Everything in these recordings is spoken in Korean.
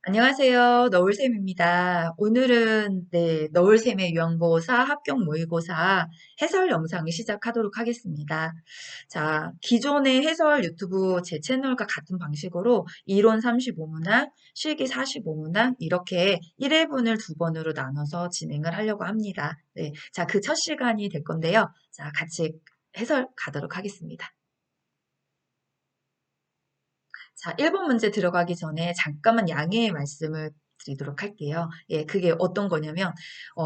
안녕하세요. 너울쌤입니다. 오늘은 너울쌤의 유형보호사 합격 모의고사 해설 영상을 시작하도록 하겠습니다. 자, 기존의 해설 유튜브 제 채널과 같은 방식으로 이론 35문항, 실기 45문항 이렇게 1회분을 두 번으로 나눠서 진행을 하려고 합니다. 네, 자, 그 첫 시간이 될 건데요. 자, 같이 해설 가도록 하겠습니다. 자, 1번 문제 들어가기 전에 잠깐만 양해의 말씀을 드리도록 할게요. 예, 그게 어떤 거냐면,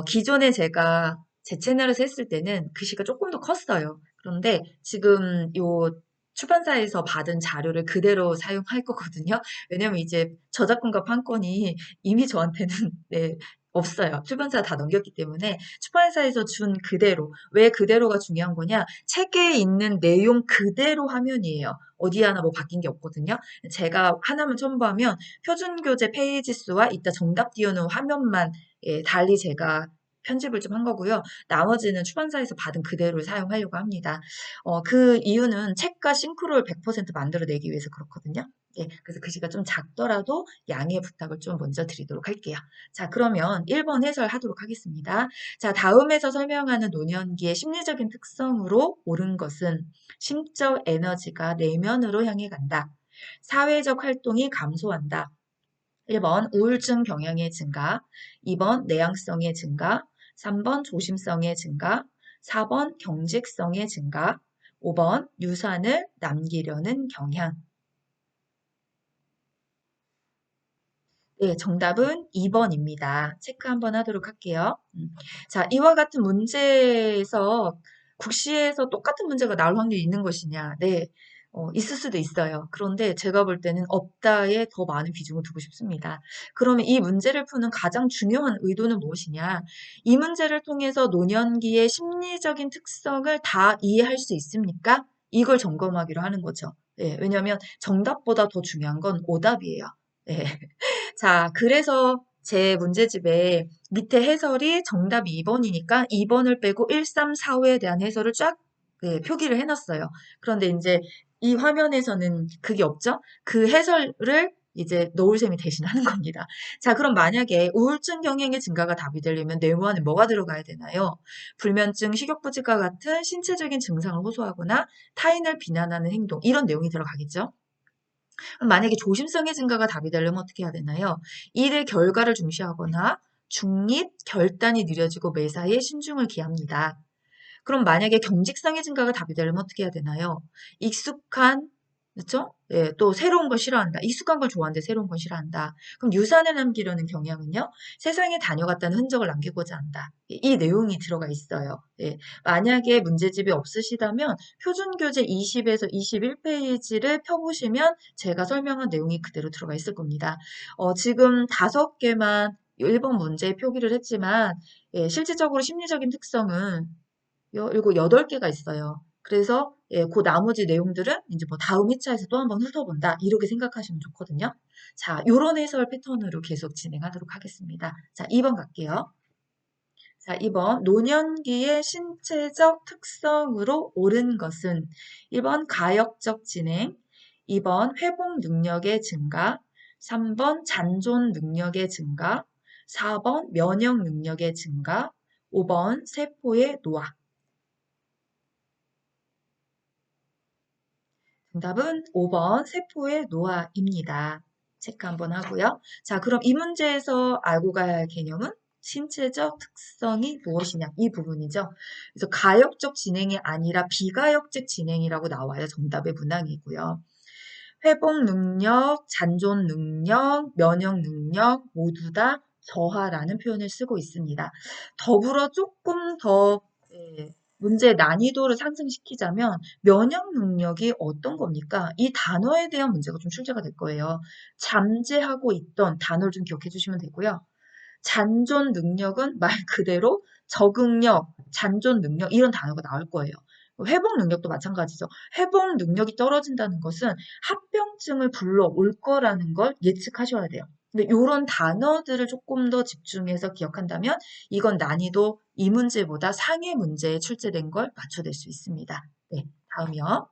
기존에 제가 제 채널에서 했을 때는 글씨가 조금 더 컸어요. 그런데 지금 요 출판사에서 받은 자료를 그대로 사용할 거거든요. 왜냐면 이제 저작권과 판권이 이미 저한테는 네, 없어요. 출판사 다 넘겼기 때문에 출판사에서 준 그대로, 왜 그대로가 중요한 거냐? 책에 있는 내용 그대로 화면이에요. 어디 하나 뭐 바뀐 게 없거든요. 제가 하나만 첨부하면 표준 교재 페이지 수와 이따 정답 띄우는 화면만 달리 제가 편집을 좀 한 거고요. 나머지는 출판사에서 받은 그대로를 사용하려고 합니다. 그 이유는 책과 싱크로를 100% 만들어내기 위해서 그렇거든요. 예, 그래서 글씨가 좀 작더라도 양해 부탁을 좀 먼저 드리도록 할게요. 자, 그러면 1번 해설하도록 하겠습니다. 자, 다음에서 설명하는 노년기의 심리적인 특성으로 옳은 것은 심적 에너지가 내면으로 향해 간다. 사회적 활동이 감소한다. 1번 우울증 경향의 증가, 2번 내향성의 증가, 3번 조심성의 증가, 4번 경직성의 증가, 5번 유산을 남기려는 경향. 네, 정답은 2번입니다. 체크 한번 하도록 할게요. 자, 이와 같은 문제에서 국시에서 똑같은 문제가 나올 확률이 있는 것이냐? 네, 있을 수도 있어요. 그런데 제가 볼 때는 없다에 더 많은 비중을 두고 싶습니다. 그러면 이 문제를 푸는 가장 중요한 의도는 무엇이냐? 이 문제를 통해서 노년기의 심리적인 특성을 다 이해할 수 있습니까? 이걸 점검하기로 하는 거죠. 네, 왜냐하면 정답보다 더 중요한 건 오답이에요. 네. 자, 그래서 제 문제집에 밑에 해설이 정답이 2번이니까 2번을 빼고 1, 3, 4, 5에 대한 해설을 쫙 표기를 해놨어요. 그런데 이제 이 화면에서는 그게 없죠? 그 해설을 이제 노을샘이 대신하는 겁니다. 자, 그럼 만약에 우울증 경향의 증가가 답이 되려면 뇌무 안에 뭐가 들어가야 되나요? 불면증, 식욕부진과 같은 신체적인 증상을 호소하거나 타인을 비난하는 행동, 이런 내용이 들어가겠죠? 만약에 조심성의 증가가 답이 되려면 어떻게 해야 되나요? 일의 결과를 중시하거나 중립, 결단이 느려지고 매사에 신중을 기합니다. 그럼 만약에 경직성의 증가가 답이 되려면 어떻게 해야 되나요? 익숙한, 그렇죠? 예, 또 새로운 걸 싫어한다. 익숙한 걸 좋아하는데 새로운 걸 싫어한다. 그럼 유산을 남기려는 경향은요? 세상에 다녀갔다는 흔적을 남기고자 한다. 이 내용이 들어가 있어요. 예, 만약에 문제집이 없으시다면 표준교재 20에서 21페이지를 펴보시면 제가 설명한 내용이 그대로 들어가 있을 겁니다. 지금 5개만 1번 문제에 표기를 했지만 예, 실질적으로 심리적인 특성은 그리고 8개가 있어요. 그래서 예, 그 나머지 내용들은 이제 뭐 다음 회차에서 또 한번 훑어본다. 이렇게 생각하시면 좋거든요. 자, 요런 해설 패턴으로 계속 진행하도록 하겠습니다. 자, 2번 갈게요. 자, 2번 노년기의 신체적 특성으로 옳은 것은 1번 가역적 진행, 2번 회복 능력의 증가, 3번 잔존 능력의 증가, 4번 면역 능력의 증가, 5번 세포의 노화. 정답은 5번 세포의 노화입니다. 체크 한번 하고요. 자, 그럼 이 문제에서 알고 가야 할 개념은 신체적 특성이 무엇이냐 이 부분이죠. 그래서 가역적 진행이 아니라 비가역적 진행이라고 나와요. 정답의 문항이고요. 회복 능력, 잔존 능력, 면역 능력 모두 다 저하라는 표현을 쓰고 있습니다. 더불어 조금 더 문제의 난이도를 상승시키자면 면역 능력이 어떤 겁니까? 이 단어에 대한 문제가 좀 출제가 될 거예요. 잠재하고 있던 단어를 좀 기억해 주시면 되고요. 잔존 능력은 말 그대로 적응력, 잔존 능력 이런 단어가 나올 거예요. 회복 능력도 마찬가지죠. 회복 능력이 떨어진다는 것은 합병증을 불러올 거라는 걸 예측하셔야 돼요. 근데 이런 단어들을 조금 더 집중해서 기억한다면 이건 난이도 이 문제보다 상위 문제에 출제된 걸 맞춰낼 수 있습니다. 네, 다음이요.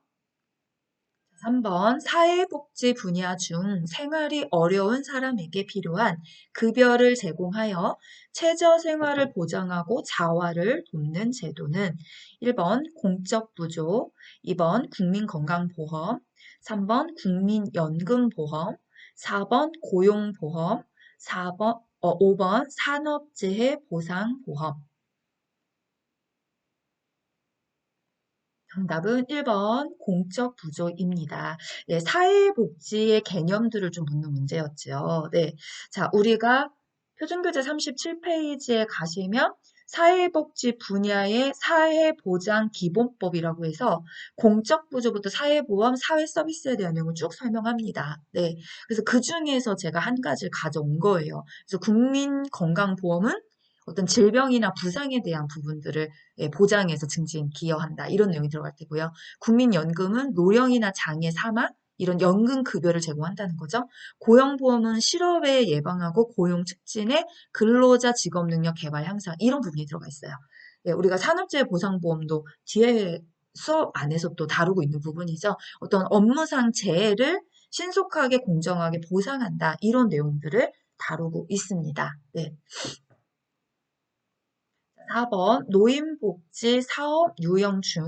3번 사회복지 분야 중 생활이 어려운 사람에게 필요한 급여를 제공하여 최저 생활을 보장하고 자활을 돕는 제도는 1번 공적부조, 2번 국민건강보험, 3번 국민연금보험, 4번 고용보험, 5번 산업재해 보상보험. 정답은 1번 공적 부조입니다. 네, 사회복지의 개념들을 좀 묻는 문제였죠. 네. 자, 우리가 표준교재 37페이지에 가시면 사회복지 분야의 사회보장기본법이라고 해서 공적 부조부터 사회보험, 사회서비스에 대한 내용을 쭉 설명합니다. 네. 그래서 그 중에서 제가 한 가지를 가져온 거예요. 그래서 국민건강보험은 어떤 질병이나 부상에 대한 부분들을 보장해서 증진, 기여한다. 이런 내용이 들어갈 테고요. 국민연금은 노령이나 장애, 사망 이런 연금 급여를 제공한다는 거죠. 고용보험은 실업에 예방하고 고용 촉진에 근로자 직업 능력 개발 향상 이런 부분이 들어가 있어요. 예, 우리가 산업재해 보상보험도 뒤에 수업 안에서 또 다루고 있는 부분이죠. 어떤 업무상 재해를 신속하게 공정하게 보상한다. 이런 내용들을 다루고 있습니다. 네. 4번 노인복지 사업 유형 중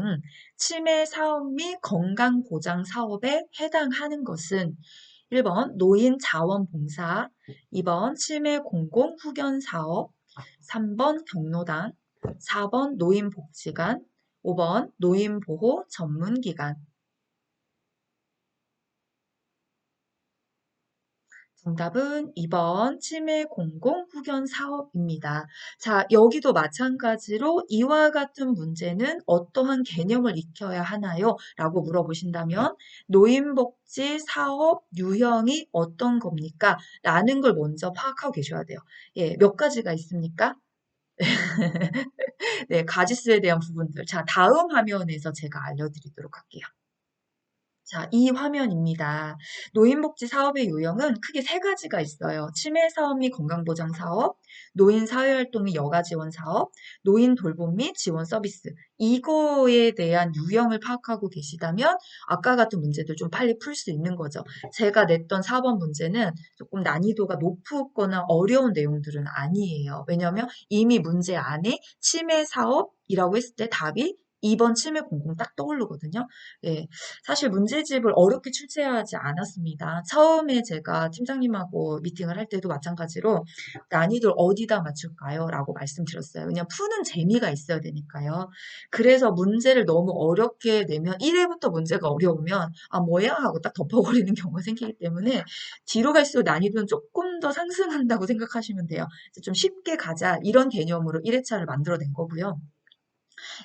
치매 사업 및 건강보장 사업에 해당하는 것은 1번 노인 자원봉사, 2번 치매 공공 후견 사업, 3번 경로당, 4번 노인복지관, 5번 노인보호 전문기관. 정답은 2번 치매 공공 후견 사업입니다. 자, 여기도 마찬가지로 이와 같은 문제는 어떠한 개념을 익혀야 하나요? 라고 물어보신다면 노인복지 사업 유형이 어떤 겁니까? 라는 걸 먼저 파악하고 계셔야 돼요. 예, 몇 가지가 있습니까? 네, 가지수에 대한 부분들. 자, 다음 화면에서 제가 알려드리도록 할게요. 자, 이 화면입니다. 노인복지 사업의 유형은 크게 세 가지가 있어요. 치매 사업 및 건강보장 사업, 노인 사회활동 및 여가 지원 사업, 노인 돌봄 및 지원 서비스. 이거에 대한 유형을 파악하고 계시다면 아까 같은 문제들 좀 빨리 풀 수 있는 거죠. 제가 냈던 4번 문제는 조금 난이도가 높거나 어려운 내용들은 아니에요. 왜냐하면 이미 문제 안에 치매 사업이라고 했을 때 답이 2번 치매 공공 딱 떠오르거든요. 예, 사실 문제집을 어렵게 출제하지 않았습니다. 처음에 제가 팀장님하고 미팅을 할 때도 마찬가지로 난이도를 어디다 맞출까요? 라고 말씀드렸어요. 그냥 푸는 재미가 있어야 되니까요. 그래서 문제를 너무 어렵게 내면 1회부터 문제가 어려우면 아 뭐야 하고 딱 덮어버리는 경우가 생기기 때문에 뒤로 갈수록 난이도는 조금 더 상승한다고 생각하시면 돼요. 좀 쉽게 가자 이런 개념으로 1회차를 만들어낸 거고요.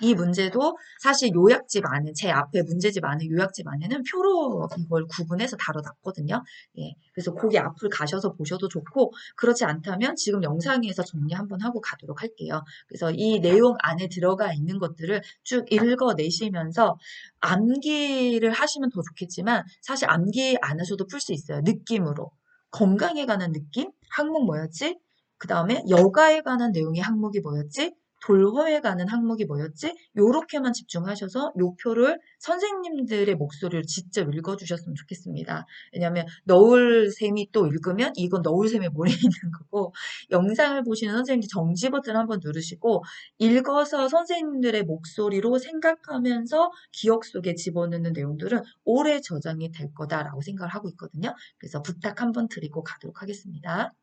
이 문제도 사실 요약집 안에, 제 앞에 문제집 안에 요약집 안에는 표로 이걸 구분해서 다뤄놨거든요. 예, 그래서 거기 앞을 가셔서 보셔도 좋고, 그렇지 않다면 지금 영상에서 정리 한번 하고 가도록 할게요. 그래서 이 내용 안에 들어가 있는 것들을 쭉 읽어내시면서 암기를 하시면 더 좋겠지만, 사실 암기 안 하셔도 풀 수 있어요. 느낌으로. 건강에 관한 느낌? 항목 뭐였지? 그 다음에 여가에 관한 내용의 항목이 뭐였지? 돌봄에 가는 항목이 뭐였지? 요렇게만 집중하셔서 요 표를 선생님들의 목소리를 직접 읽어주셨으면 좋겠습니다. 왜냐하면 너울샘이 또 읽으면 이건 너울샘의 몰에 있는 거고 영상을 보시는 선생님들 정지 버튼 한번 누르시고 읽어서 선생님들의 목소리로 생각하면서 기억 속에 집어넣는 내용들은 오래 저장이 될 거다라고 생각을 하고 있거든요. 그래서 부탁 한번 드리고 가도록 하겠습니다.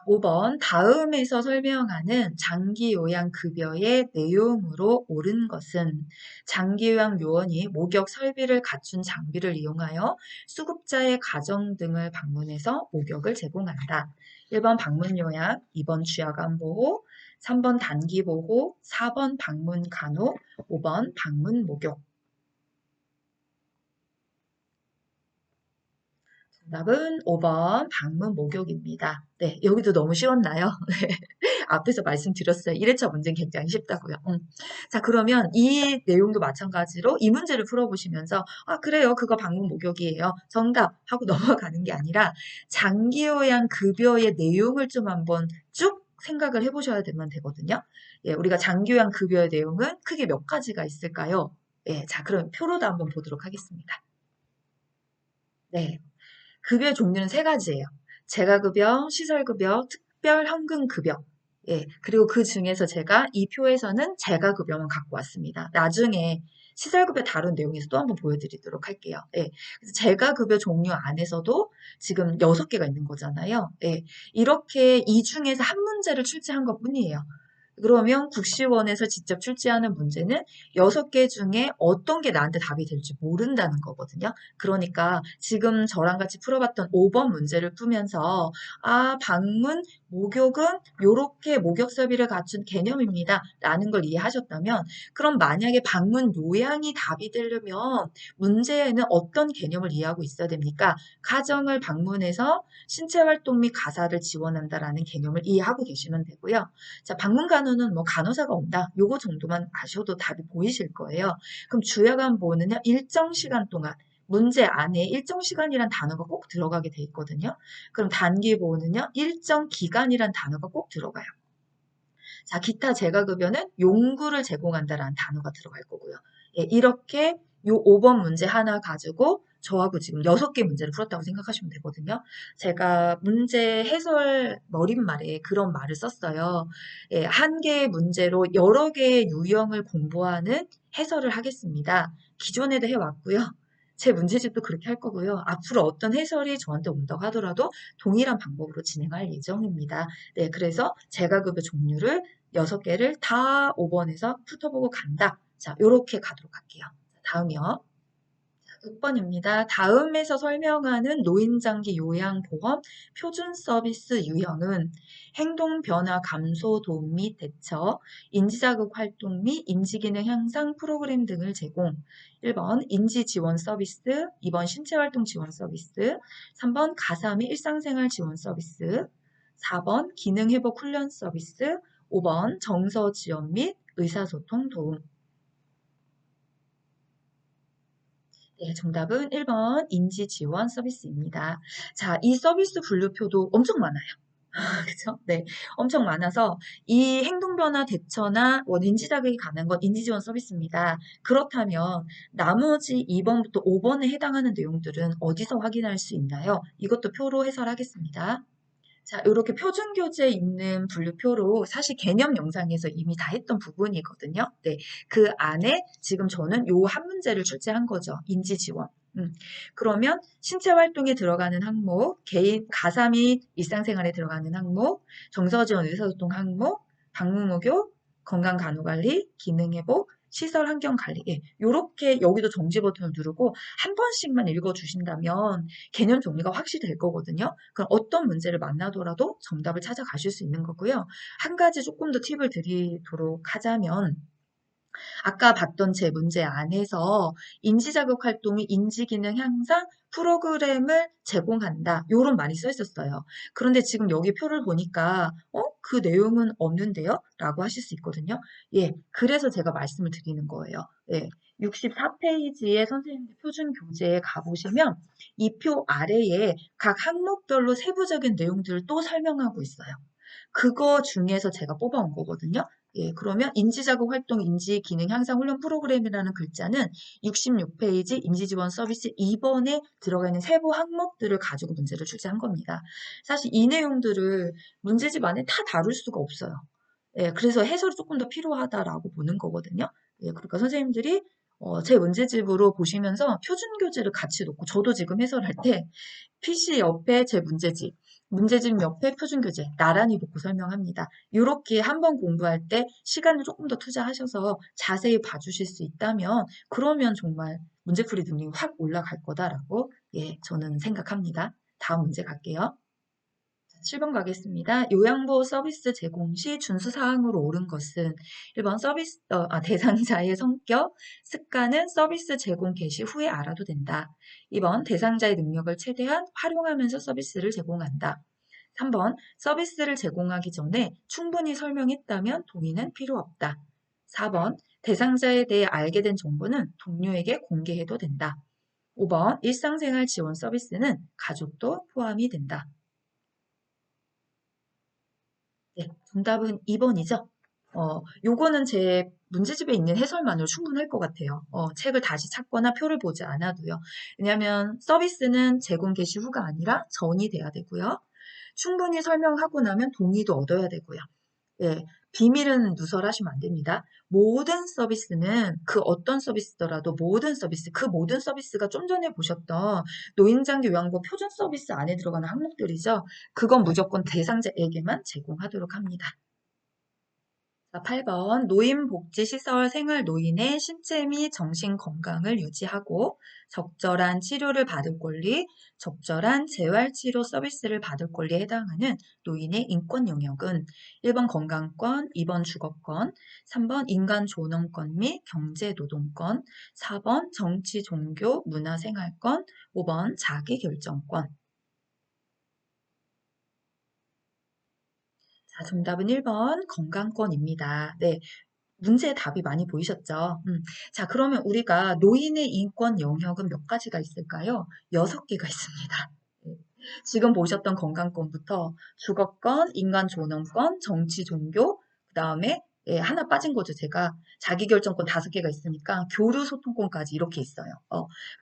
5번 다음에서 설명하는 장기요양급여의 내용으로 옳은 것은 장기요양 요원이 목욕 설비를 갖춘 장비를 이용하여 수급자의 가정 등을 방문해서 목욕을 제공한다. 1번 방문요양, 2번 주야간보호, 3번 단기보호, 4번 방문간호, 5번 방문목욕. 정답은 5번 방문 목욕입니다. 네, 여기도 너무 쉬웠나요? 네, 앞에서 말씀드렸어요. 1회차 문제는 굉장히 쉽다고요. 자, 그러면 이 내용도 마찬가지로 이 문제를 풀어보시면서 아, 그래요. 그거 방문 목욕이에요. 정답 하고 넘어가는 게 아니라 장기요양 급여의 내용을 좀 한번 쭉 생각을 해보셔야 되거든요. 예, 우리가 장기요양 급여의 내용은 크게 몇 가지가 있을까요? 예, 자, 그럼 표로도 한번 보도록 하겠습니다. 네. 급여의 종류는 세 가지예요. 재가급여, 시설급여, 특별현금급여. 예, 그리고 그 중에서 제가 이 표에서는 재가급여만 갖고 왔습니다. 나중에 시설급여 다룬 내용에서 또 한번 보여드리도록 할게요. 예, 그래서 재가급여 종류 안에서도 지금 6개가 있는 거잖아요. 예, 이렇게 이 중에서 한 문제를 출제한 것뿐이에요. 그러면 국시원에서 직접 출제하는 문제는 6개 중에 어떤 게 나한테 답이 될지 모른다는 거거든요. 그러니까 지금 저랑 같이 풀어봤던 5번 문제를 풀면서 아, 방문, 목욕은 요렇게 목욕설비를 갖춘 개념입니다. 라는 걸 이해하셨다면 그럼 만약에 방문 요양이 답이 되려면 문제에는 어떤 개념을 이해하고 있어야 됩니까? 가정을 방문해서 신체활동 및 가사를 지원한다라는 개념을 이해하고 계시면 되고요. 자, 방문 간호는 뭐 간호사가 온다. 요거 정도만 아셔도 답이 보이실 거예요. 그럼 주야간 보호는요, 일정 시간 동안 문제 안에 일정 시간이란 단어가 꼭 들어가게 돼 있거든요. 그럼 단기 보호는요, 일정 기간이란 단어가 꼭 들어가요. 자, 기타 재가급여는 용구를 제공한다라는 단어가 들어갈 거고요. 예, 이렇게 요 5번 문제 하나 가지고 저하고 지금 6개 문제를 풀었다고 생각하시면 되거든요. 제가 문제 해설 머릿말에 그런 말을 썼어요. 예, 한 개의 문제로 여러 개의 유형을 공부하는 해설을 하겠습니다. 기존에도 해왔고요. 제 문제집도 그렇게 할 거고요. 앞으로 어떤 해설이 저한테 온다고 하더라도 동일한 방법으로 진행할 예정입니다. 네, 그래서 재가급여 종류를 6개를 다 5번에서 훑어보고 간다. 자, 요렇게 가도록 할게요. 다음이요. 6번입니다. 다음에서 설명하는 노인장기 요양보험 표준 서비스 유형은 행동 변화 감소 도움 및 대처, 인지자극 활동 및 인지기능 향상 프로그램 등을 제공. 1번 인지 지원 서비스, 2번 신체활동 지원 서비스, 3번 가사 및 일상생활 지원 서비스, 4번 기능 회복 훈련 서비스, 5번 정서 지원 및 의사소통 도움. 네, 정답은 1번 인지 지원 서비스입니다. 자, 이 서비스 분류표도 엄청 많아요. 그쵸? 네. 엄청 많아서 이 행동 변화 대처나 인지 자극이 가능한 건 인지 지원 서비스입니다. 그렇다면 나머지 2번부터 5번에 해당하는 내용들은 어디서 확인할 수 있나요? 이것도 표로 해설하겠습니다. 자, 이렇게 표준 교재에 있는 분류표로 사실 개념 영상에서 이미 다 했던 부분이거든요. 네, 그 안에 지금 저는 요 한 문제를 출제한 거죠. 인지 지원. 그러면 신체 활동에 들어가는 항목, 개인 가사 및 일상생활에 들어가는 항목, 정서 지원 의사소통 항목, 방문목욕, 건강 간호 관리, 기능 회복, 시설 환경 관리. 예, 요렇게 여기도 정지 버튼을 누르고 한 번씩만 읽어 주신다면 개념 정리가 확실히 될 거거든요. 그럼 어떤 문제를 만나더라도 정답을 찾아가실 수 있는 거고요. 한 가지 조금 더 팁을 드리도록 하자면 아까 봤던 제 문제 안에서 인지자극 활동이 인지기능 향상 프로그램을 제공한다. 요런 말이 써 있었어요. 그런데 지금 여기 표를 보니까 그 내용은 없는데요? 라고 하실 수 있거든요. 예, 그래서 제가 말씀을 드리는 거예요. 예, 64페이지의 선생님들 표준 교재에 가보시면 이 표 아래에 각 항목별로 세부적인 내용들을 또 설명하고 있어요. 그거 중에서 제가 뽑아온 거거든요. 예, 그러면 인지자극 활동 인지 기능 향상 훈련 프로그램이라는 글자는 66페이지 인지지원 서비스 2번에 들어가 있는 세부 항목들을 가지고 문제를 출제한 겁니다. 사실 이 내용들을 문제집 안에 다 다룰 수가 없어요. 예, 그래서 해설이 조금 더 필요하다라고 보는 거거든요. 예, 그러니까 선생님들이 제 문제집으로 보시면서 표준 교재를 같이 놓고 저도 지금 해설할 때 PC 옆에 제 문제집, 문제집 옆에 표준 교재 나란히 놓고 설명합니다. 이렇게 한번 공부할 때 시간을 조금 더 투자하셔서 자세히 봐주실 수 있다면 그러면 정말 문제풀이 능력이 확 올라갈 거다라고 저는 생각합니다. 다음 문제 갈게요. 7번 가겠습니다. 요양보호 서비스 제공 시 준수 사항으로 옳은 것은 1번 대상자의 성격, 습관은 서비스 제공 개시 후에 알아도 된다. 2번 대상자의 능력을 최대한 활용하면서 서비스를 제공한다. 3번 서비스를 제공하기 전에 충분히 설명했다면 동의는 필요 없다. 4번 대상자에 대해 알게 된 정보는 동료에게 공개해도 된다. 5번 일상생활 지원 서비스는 가족도 포함이 된다. 네, 정답은 2번이죠. 요거는 제 문제집에 있는 해설만으로 충분할 것 같아요. 책을 다시 찾거나 표를 보지 않아도요. 왜냐하면 서비스는 제공 개시 후가 아니라 전이 돼야 되고요. 충분히 설명하고 나면 동의도 얻어야 되고요. 예, 비밀은 누설하시면 안 됩니다. 모든 서비스는 그 어떤 서비스더라도 모든 서비스, 그 모든 서비스가 좀 전에 보셨던 노인장기 요양보 표준 서비스 안에 들어가는 항목들이죠. 그건 무조건 대상자에게만 제공하도록 합니다. 자, 8번 노인복지시설 생활노인의 신체 및 정신 건강을 유지하고 적절한 치료를 받을 권리, 적절한 재활치료 서비스를 받을 권리에 해당하는 노인의 인권 영역은 1번 건강권, 2번 주거권, 3번 인간존엄권 및 경제노동권, 4번 정치, 종교, 문화생활권, 5번 자기결정권. 자, 정답은 1번 건강권입니다. 네, 문제의 답이 많이 보이셨죠? 자, 그러면 우리가 노인의 인권 영역은 몇 가지가 있을까요? 6개가 있습니다. 네. 지금 보셨던 건강권부터 주거권, 인간존엄권, 정치, 종교, 그 다음에 하나 빠진 거죠. 제가 자기결정권 5개가 있으니까 교류소통권까지 이렇게 있어요.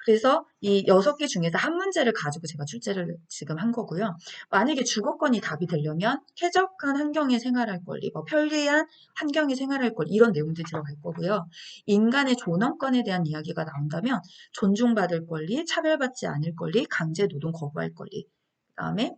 그래서 이 6개 중에서 한 문제를 가지고 제가 출제를 지금 한 거고요. 만약에 주거권이 답이 되려면 쾌적한 환경에 생활할 권리, 뭐 편리한 환경에 생활할 권리 이런 내용들이 들어갈 거고요. 인간의 존엄권에 대한 이야기가 나온다면 존중받을 권리, 차별받지 않을 권리, 강제 노동 거부할 권리, 그다음에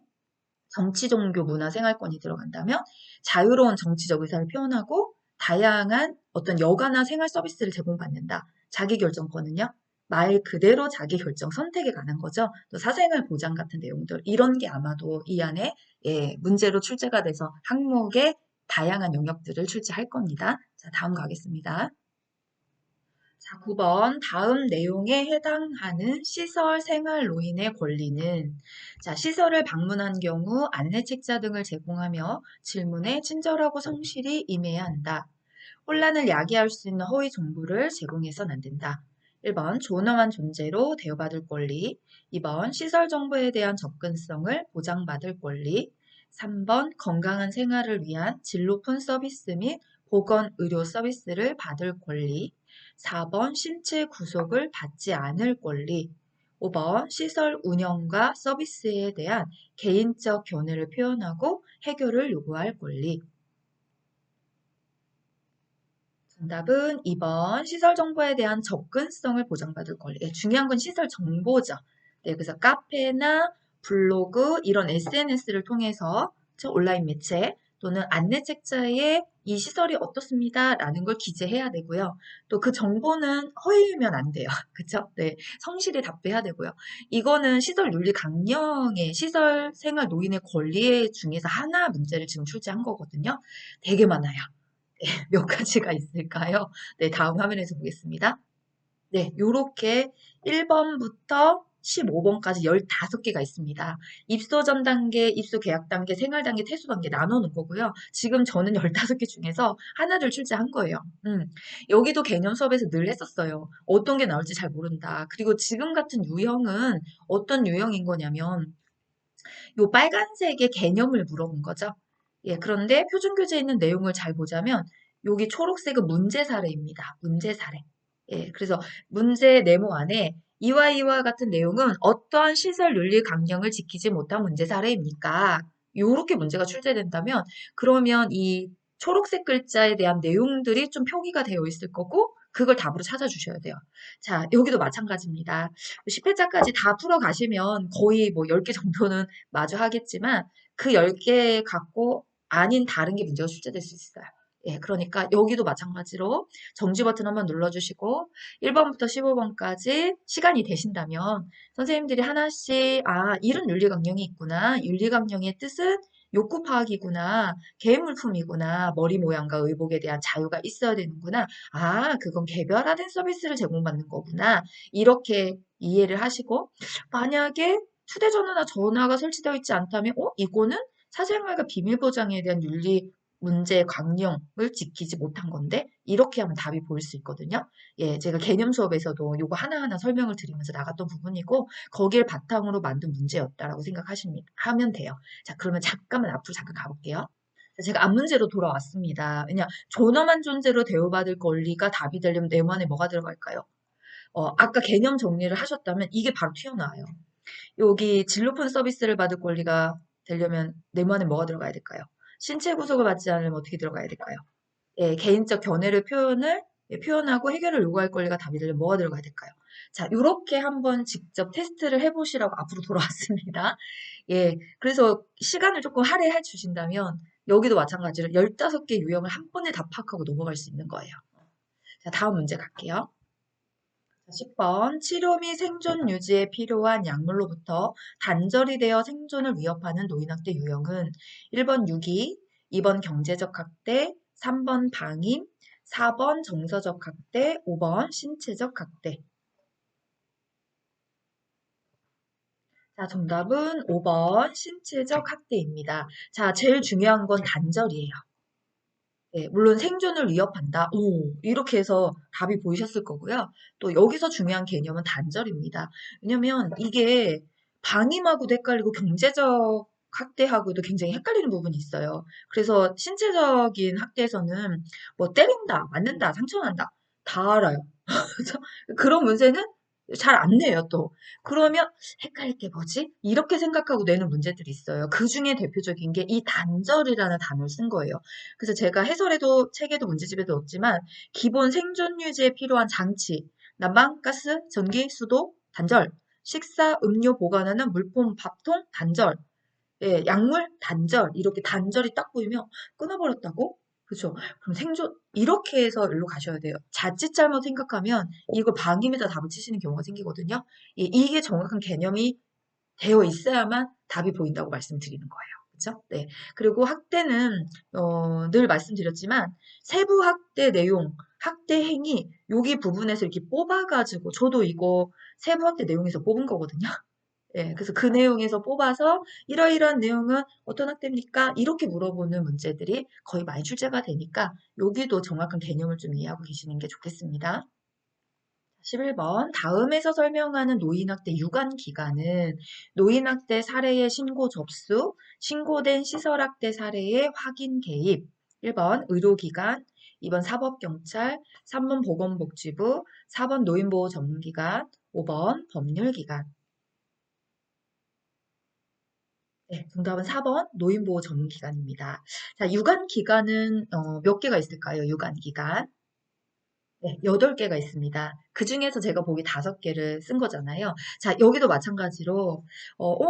정치, 종교, 문화, 생활권이 들어간다면 자유로운 정치적 의사를 표현하고 다양한 어떤 여가나 생활 서비스를 제공받는다. 자기결정권은요. 말 그대로 자기결정 선택에 관한 거죠. 또 사생활 보장 같은 내용들 이런 게 아마도 이 안에 문제로 출제가 돼서 항목의 다양한 영역들을 출제할 겁니다. 자, 다음 가겠습니다. 자, 9번 다음 내용에 해당하는 시설 생활 노인의 권리는 자, 시설을 방문한 경우 안내책자 등을 제공하며 질문에 친절하고 성실히 임해야 한다. 혼란을 야기할 수 있는 허위 정보를 제공해서는 안 된다. 1번 존엄한 존재로 대우받을 권리, 2번 시설 정보에 대한 접근성을 보장받을 권리, 3번 건강한 생활을 위한 질 높은 서비스 및 보건 의료 서비스를 받을 권리, 4번 신체 구속을 받지 않을 권리, 5번 시설 운영과 서비스에 대한 개인적 견해를 표현하고 해결을 요구할 권리. 정답은 2번 시설 정보에 대한 접근성을 보장받을 권리. 중요한 건 시설 정보죠. 네, 그래서 카페나 블로그 이런 SNS를 통해서 온라인 매체 또는 안내 책자에 이 시설이 어떻습니다. 라는 걸 기재해야 되고요. 또 그 정보는 허위면 안 돼요. 그쵸? 네. 성실히 답변해야 되고요. 이거는 시설 윤리 강령의 시설 생활 노인의 권리 중에서 하나 문제를 지금 출제한 거거든요. 되게 많아요. 몇 가지가 있을까요? 네, 다음 화면에서 보겠습니다. 네, 요렇게 1번부터 15번까지 15개가 있습니다. 입소 전 단계, 입소 계약 단계, 생활 단계, 퇴소 단계 나눠 놓은 거고요. 지금 저는 15개 중에서 하나를 출제한 거예요. 여기도 개념 수업에서 늘 했었어요. 어떤 게 나올지 잘 모른다. 그리고 지금 같은 유형은 어떤 유형인 거냐면 요 빨간색의 개념을 물어본 거죠. 예, 그런데 표준교재에 있는 내용을 잘 보자면 여기 초록색은 문제 사례입니다. 문제 사례. 예, 그래서 문제 네모 안에 이와 같은 내용은 어떠한 시설 윤리 강령을 지키지 못한 문제 사례입니까? 요렇게 문제가 출제된다면 그러면 이 초록색 글자에 대한 내용들이 좀 표기가 되어 있을 거고 그걸 답으로 찾아주셔야 돼요. 자, 여기도 마찬가지입니다. 10회차까지 다 풀어가시면 거의 뭐 10개 정도는 마주 하겠지만 그 10개 갖고 아닌 다른 게 문제가 출제될 수 있어요. 예, 그러니까 여기도 마찬가지로 정지 버튼 한번 눌러주시고 1번부터 15번까지 시간이 되신다면 선생님들이 하나씩 이런 윤리강령이 있구나. 윤리강령의 뜻은 욕구 파악이구나. 개물품이구나. 머리 모양과 의복에 대한 자유가 있어야 되는구나. 그건 개별화된 서비스를 제공받는 거구나. 이렇게 이해를 하시고 만약에 휴대전화나 전화가 설치되어 있지 않다면 이거는 사생활과 비밀 보장에 대한 윤리 문제 강령을 지키지 못한 건데 이렇게 하면 답이 보일 수 있거든요. 예, 제가 개념 수업에서도 요거 하나하나 설명을 드리면서 나갔던 부분이고 거기를 바탕으로 만든 문제였다라고 생각하시면 하면 돼요. 자, 그러면 잠깐만 앞으로 잠깐 가볼게요. 제가 앞문제로 돌아왔습니다. 왜냐, 존엄한 존재로 대우받을 권리가 답이 되려면 네모 안에 뭐가 들어갈까요? 아까 개념 정리를 하셨다면 이게 바로 튀어나와요. 여기 질 높은 서비스를 받을 권리가 되려면 네모 안에 뭐가 들어가야 될까요? 신체 구속을 받지 않으면 어떻게 들어가야 될까요? 예, 개인적 견해를 표현하고 해결을 요구할 권리가 답이 되려면 뭐가 들어가야 될까요? 자, 요렇게 한번 직접 테스트를 해보시라고 앞으로 돌아왔습니다. 예, 그래서 시간을 조금 할애해 주신다면 여기도 마찬가지로 15개 유형을 한 번에 다 파악하고 넘어갈 수 있는 거예요. 자, 다음 문제 갈게요. 10번. 치료 및 생존 유지에 필요한 약물로부터 단절이 되어 생존을 위협하는 노인학대 유형은 1번 유기, 2번 경제적 학대, 3번 방임, 4번 정서적 학대, 5번 신체적 학대. 자, 정답은 5번 신체적 학대입니다. 자, 제일 중요한 건 단절이에요. 예, 물론 생존을 위협한다. 오, 이렇게 해서 답이 보이셨을 거고요. 또 여기서 중요한 개념은 단절입니다. 왜냐면 이게 방임하고도 헷갈리고 경제적 학대하고도 굉장히 헷갈리는 부분이 있어요. 그래서 신체적인 학대에서는 뭐 때린다, 맞는다, 상처난다 다 알아요. 그래서 그런 문제는 잘 안 내요, 또. 그러면 헷갈릴 게 뭐지? 이렇게 생각하고 내는 문제들이 있어요. 그 중에 대표적인 게 이 단절이라는 단어를 쓴 거예요. 그래서 제가 해설에도 책에도 문제집에도 없지만 기본 생존 유지에 필요한 장치, 난방, 가스, 전기, 수도, 단절, 식사, 음료 보관하는 물품, 밥통, 단절, 예, 약물, 단절, 이렇게 단절이 딱 보이면 끊어버렸다고? 그죠? 그럼 생존, 이렇게 해서 일로 가셔야 돼요. 자칫 잘못 생각하면 이걸 방임에다 답을 치시는 경우가 생기거든요. 예, 이게 정확한 개념이 되어 있어야만 답이 보인다고 말씀드리는 거예요. 그렇죠? 네. 그리고 학대는 늘 말씀드렸지만 세부 학대 내용, 학대 행위 여기 부분에서 이렇게 뽑아가지고 저도 이거 세부 학대 내용에서 뽑은 거거든요. 예, 그래서 그 내용에서 뽑아서 이러이러한 내용은 어떤 학대입니까? 이렇게 물어보는 문제들이 거의 많이 출제가 되니까 여기도 정확한 개념을 좀 이해하고 계시는 게 좋겠습니다. 11번. 다음에서 설명하는 노인학대 유관 기간은 노인학대 사례의 신고 접수, 신고된 시설학대 사례의 확인 개입. 1번 의료기관, 2번 사법경찰, 3번 보건복지부, 4번 노인보호 전문기관, 5번 법률기관. 네, 정답은 4번 노인보호 전문기관입니다. 자, 유관기관은 몇 개가 있을까요? 유관기관. 네, 8개가 있습니다. 그 중에서 제가 보기 5개를 쓴 거잖아요. 자, 여기도 마찬가지로,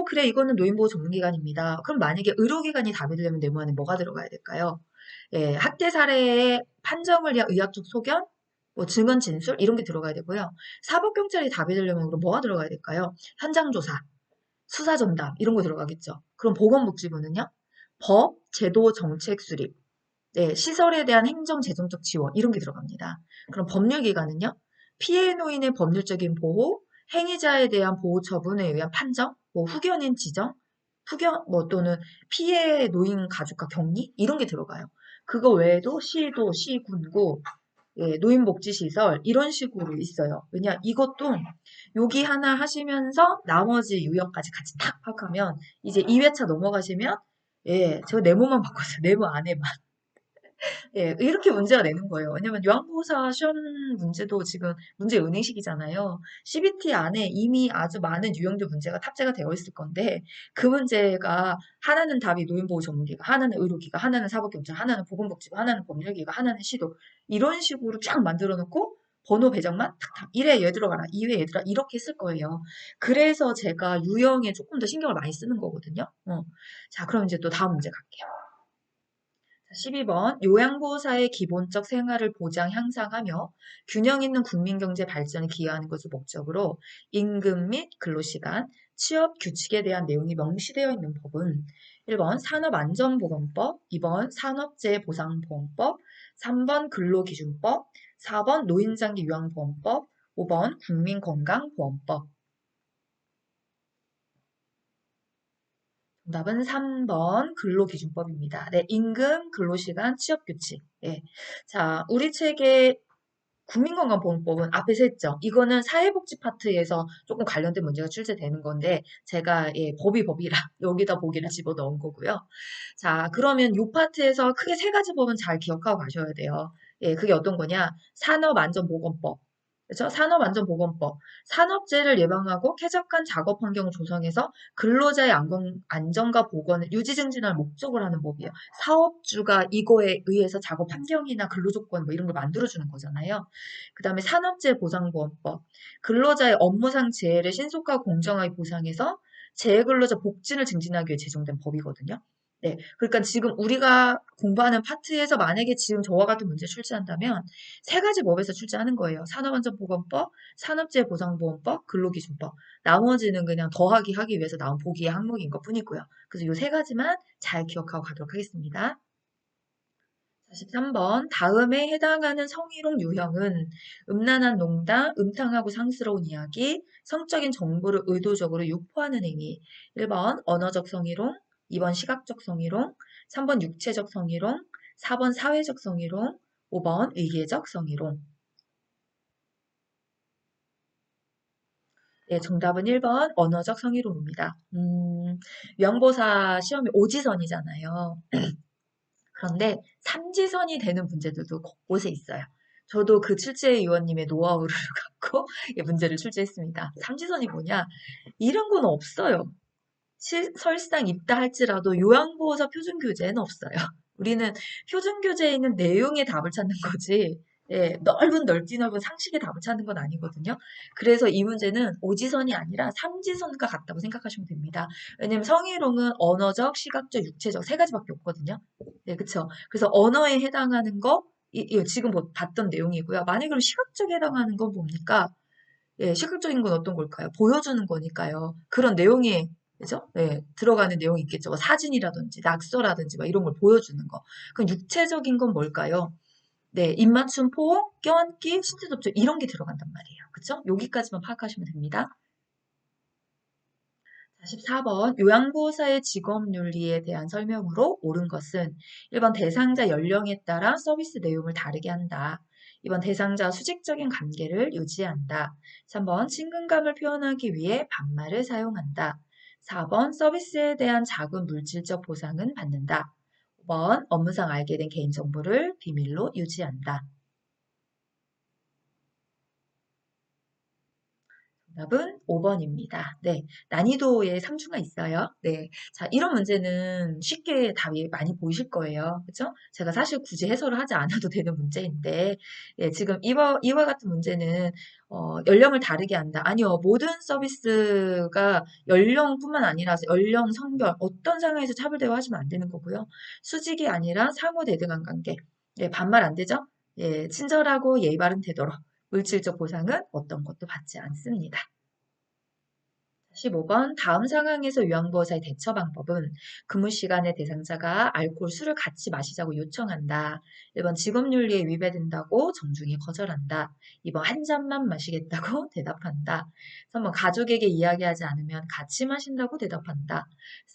그래, 이거는 노인보호 전문기관입니다. 그럼 만약에 의료기관이 답이 되려면 네모 안에 뭐가 들어가야 될까요? 예, 학대 사례의 판정을 위한 의학적 소견, 뭐 증언 진술, 이런 게 들어가야 되고요. 사법경찰이 답이 되려면 그럼 뭐가 들어가야 될까요? 현장조사, 수사전담, 이런 거 들어가겠죠. 그럼 보건복지부는요? 법, 제도, 정책 수립, 네, 시설에 대한 행정 재정적 지원 이런 게 들어갑니다. 그럼 법률기관은요? 피해 노인의 법률적인 보호, 행위자에 대한 보호 처분에 의한 판정, 뭐 후견인 지정, 후견 뭐 또는 피해 노인 가족과 격리 이런 게 들어가요. 그거 외에도 시도, 시군구, 예, 노인복지시설 이런 식으로 있어요. 왜냐 이것도 여기 하나 하시면서 나머지 유형까지 같이 탁 파악하면 이제 2회차 넘어가시면 예, 저 네모만 바꿨어요. 네모 안에만. 예, 이렇게 문제가 되는 거예요. 왜냐면 요양보호사 시험 문제도 지금 문제 은행식이잖아요. CBT 안에 이미 아주 많은 유형들 문제가 탑재가 되어 있을 건데 그 문제가 하나는 답이 노인보호 전문기가, 하나는 의료기가, 하나는 사법경찰, 하나는 보건복지부, 하나는 법률기가, 하나는 시도 이런 식으로 쫙 만들어 놓고 번호 배정만 탁탁 1회 얘 들어가라, 2회 얘들아 이렇게 쓸 거예요. 그래서 제가 유형에 조금 더 신경을 많이 쓰는 거거든요. 자, 그럼 이제 또 다음 문제 갈게요. 12번 요양보호사의 기본적 생활을 보장 향상하며 균형 있는 국민경제 발전에 기여하는 것을 목적으로 임금 및 근로시간, 취업 규칙에 대한 내용이 명시되어 있는 법은 1번 산업안전보건법, 2번 산업재해보상보험법, 3번 근로기준법, 4번 노인장기 요양보험법, 5번 국민건강보험법. 정답은 3번 근로기준법입니다. 네, 임금, 근로시간, 취업규칙. 예. 자, 우리 책에 국민건강보험법은 앞에서 했죠. 이거는 사회복지 파트에서 조금 관련된 문제가 출제되는 건데 제가 법이라 여기다 보기를 집어넣은 거고요. 자, 그러면 이 파트에서 크게 세 가지 법은 잘 기억하고 가셔야 돼요. 그게 어떤 거냐? 산업안전보건법. 그렇죠? 산업안전보건법. 산업재해를 예방하고 쾌적한 작업 환경을 조성해서 근로자의 안전과 보건을 유지증진할 목적을 하는 법이에요. 사업주가 이거에 의해서 작업 환경이나 근로조건 뭐 이런 걸 만들어주는 거잖아요. 그 다음에 산업재해 보상보험법. 근로자의 업무상 재해를 신속하고 공정하게 보상해서 재해근로자 복지를 증진하기 위해 제정된 법이거든요. 네. 그러니까 지금 우리가 공부하는 파트에서 만약에 지금 저와 같은 문제 출제한다면 세 가지 법에서 출제하는 거예요. 산업안전보건법, 산업재해보상보험법, 근로기준법. 나머지는 그냥 더하기 하기 위해서 나온 보기의 항목인 것 뿐이고요. 그래서 이 세 가지만 잘 기억하고 가도록 하겠습니다. 43번. 다음에 해당하는 성희롱 유형은 음란한 농담, 음탕하고 상스러운 이야기, 성적인 정보를 의도적으로 유포하는 행위. 1번 언어적 성희롱, 2번 시각적 성희롱, 3번 육체적 성희롱, 4번 사회적 성희롱, 5번 의계적 성희롱. 네, 정답은 1번 언어적 성희롱입니다. 위안보사 시험이 오지선이잖아요. 그런데 삼지선이 되는 문제들도 곳곳에 있어요. 저도 그 출제위원님의 노하우를 갖고 이 문제를 출제했습니다. 삼지선이 뭐냐? 이런 건 없어요. 설상 있다 할지라도 요양보호사 표준교재는 없어요. 우리는 표준교재에 있는 내용의 답을 찾는 거지, 넓디 넓은 상식의 답을 찾는 건 아니거든요. 그래서 이 문제는 오지선이 아니라 삼지선과 같다고 생각하시면 됩니다. 왜냐면 성희롱은 언어적, 시각적, 육체적 세 가지밖에 없거든요. 네, 그쵸. 그래서 언어에 해당하는 거, 지금 봤던 내용이고요. 만약에 그럼 시각적에 해당하는 건 뭡니까? 시각적인 건 어떤 걸까요? 보여주는 거니까요. 그런 내용이, 그죠? 들어가는 내용이 있겠죠. 뭐 사진이라든지, 낙서라든지, 막 이런 걸 보여주는 거. 그럼 육체적인 건 뭘까요? 네, 입맞춤, 포옹, 껴안기, 신체 접촉, 이런 게 들어간단 말이에요. 그쵸? 여기까지만 파악하시면 됩니다. 44번 요양보호사의 직업윤리에 대한 설명으로 옳은 것은 1번 대상자 연령에 따라 서비스 내용을 다르게 한다. 2번 대상자 수직적인 관계를 유지한다. 3번 친근감을 표현하기 위해 반말을 사용한다. 4번 서비스에 대한 작은 물질적 보상은 받는다. 5번 업무상 알게 된 개인정보를 비밀로 유지한다. 정답은 5번입니다. 네, 난이도에 3주가 있어요. 네, 자, 이런 문제는 쉽게 답이 많이 보이실 거예요. 그렇죠? 제가 사실 굳이 해설을 하지 않아도 되는 문제인데, 지금 이와 같은 문제는 연령을 다르게 한다. 아니요, 모든 서비스가 연령뿐만 아니라 연령, 성별, 어떤 상황에서 차별 대우하시면 안 되는 거고요. 수직이 아니라 상호 대등한 관계. 반말 안 되죠? 친절하고 예의 바른 태도로. 물질적 보상은 어떤 것도 받지 않습니다. 15번 다음 상황에서 요양보호사의 대처 방법은 근무 시간에 대상자가 알코올, 술을 같이 마시자고 요청한다. 1번 직업윤리에 위배된다고 정중히 거절한다. 2번 한 잔만 마시겠다고 대답한다. 3번 가족에게 이야기하지 않으면 같이 마신다고 대답한다.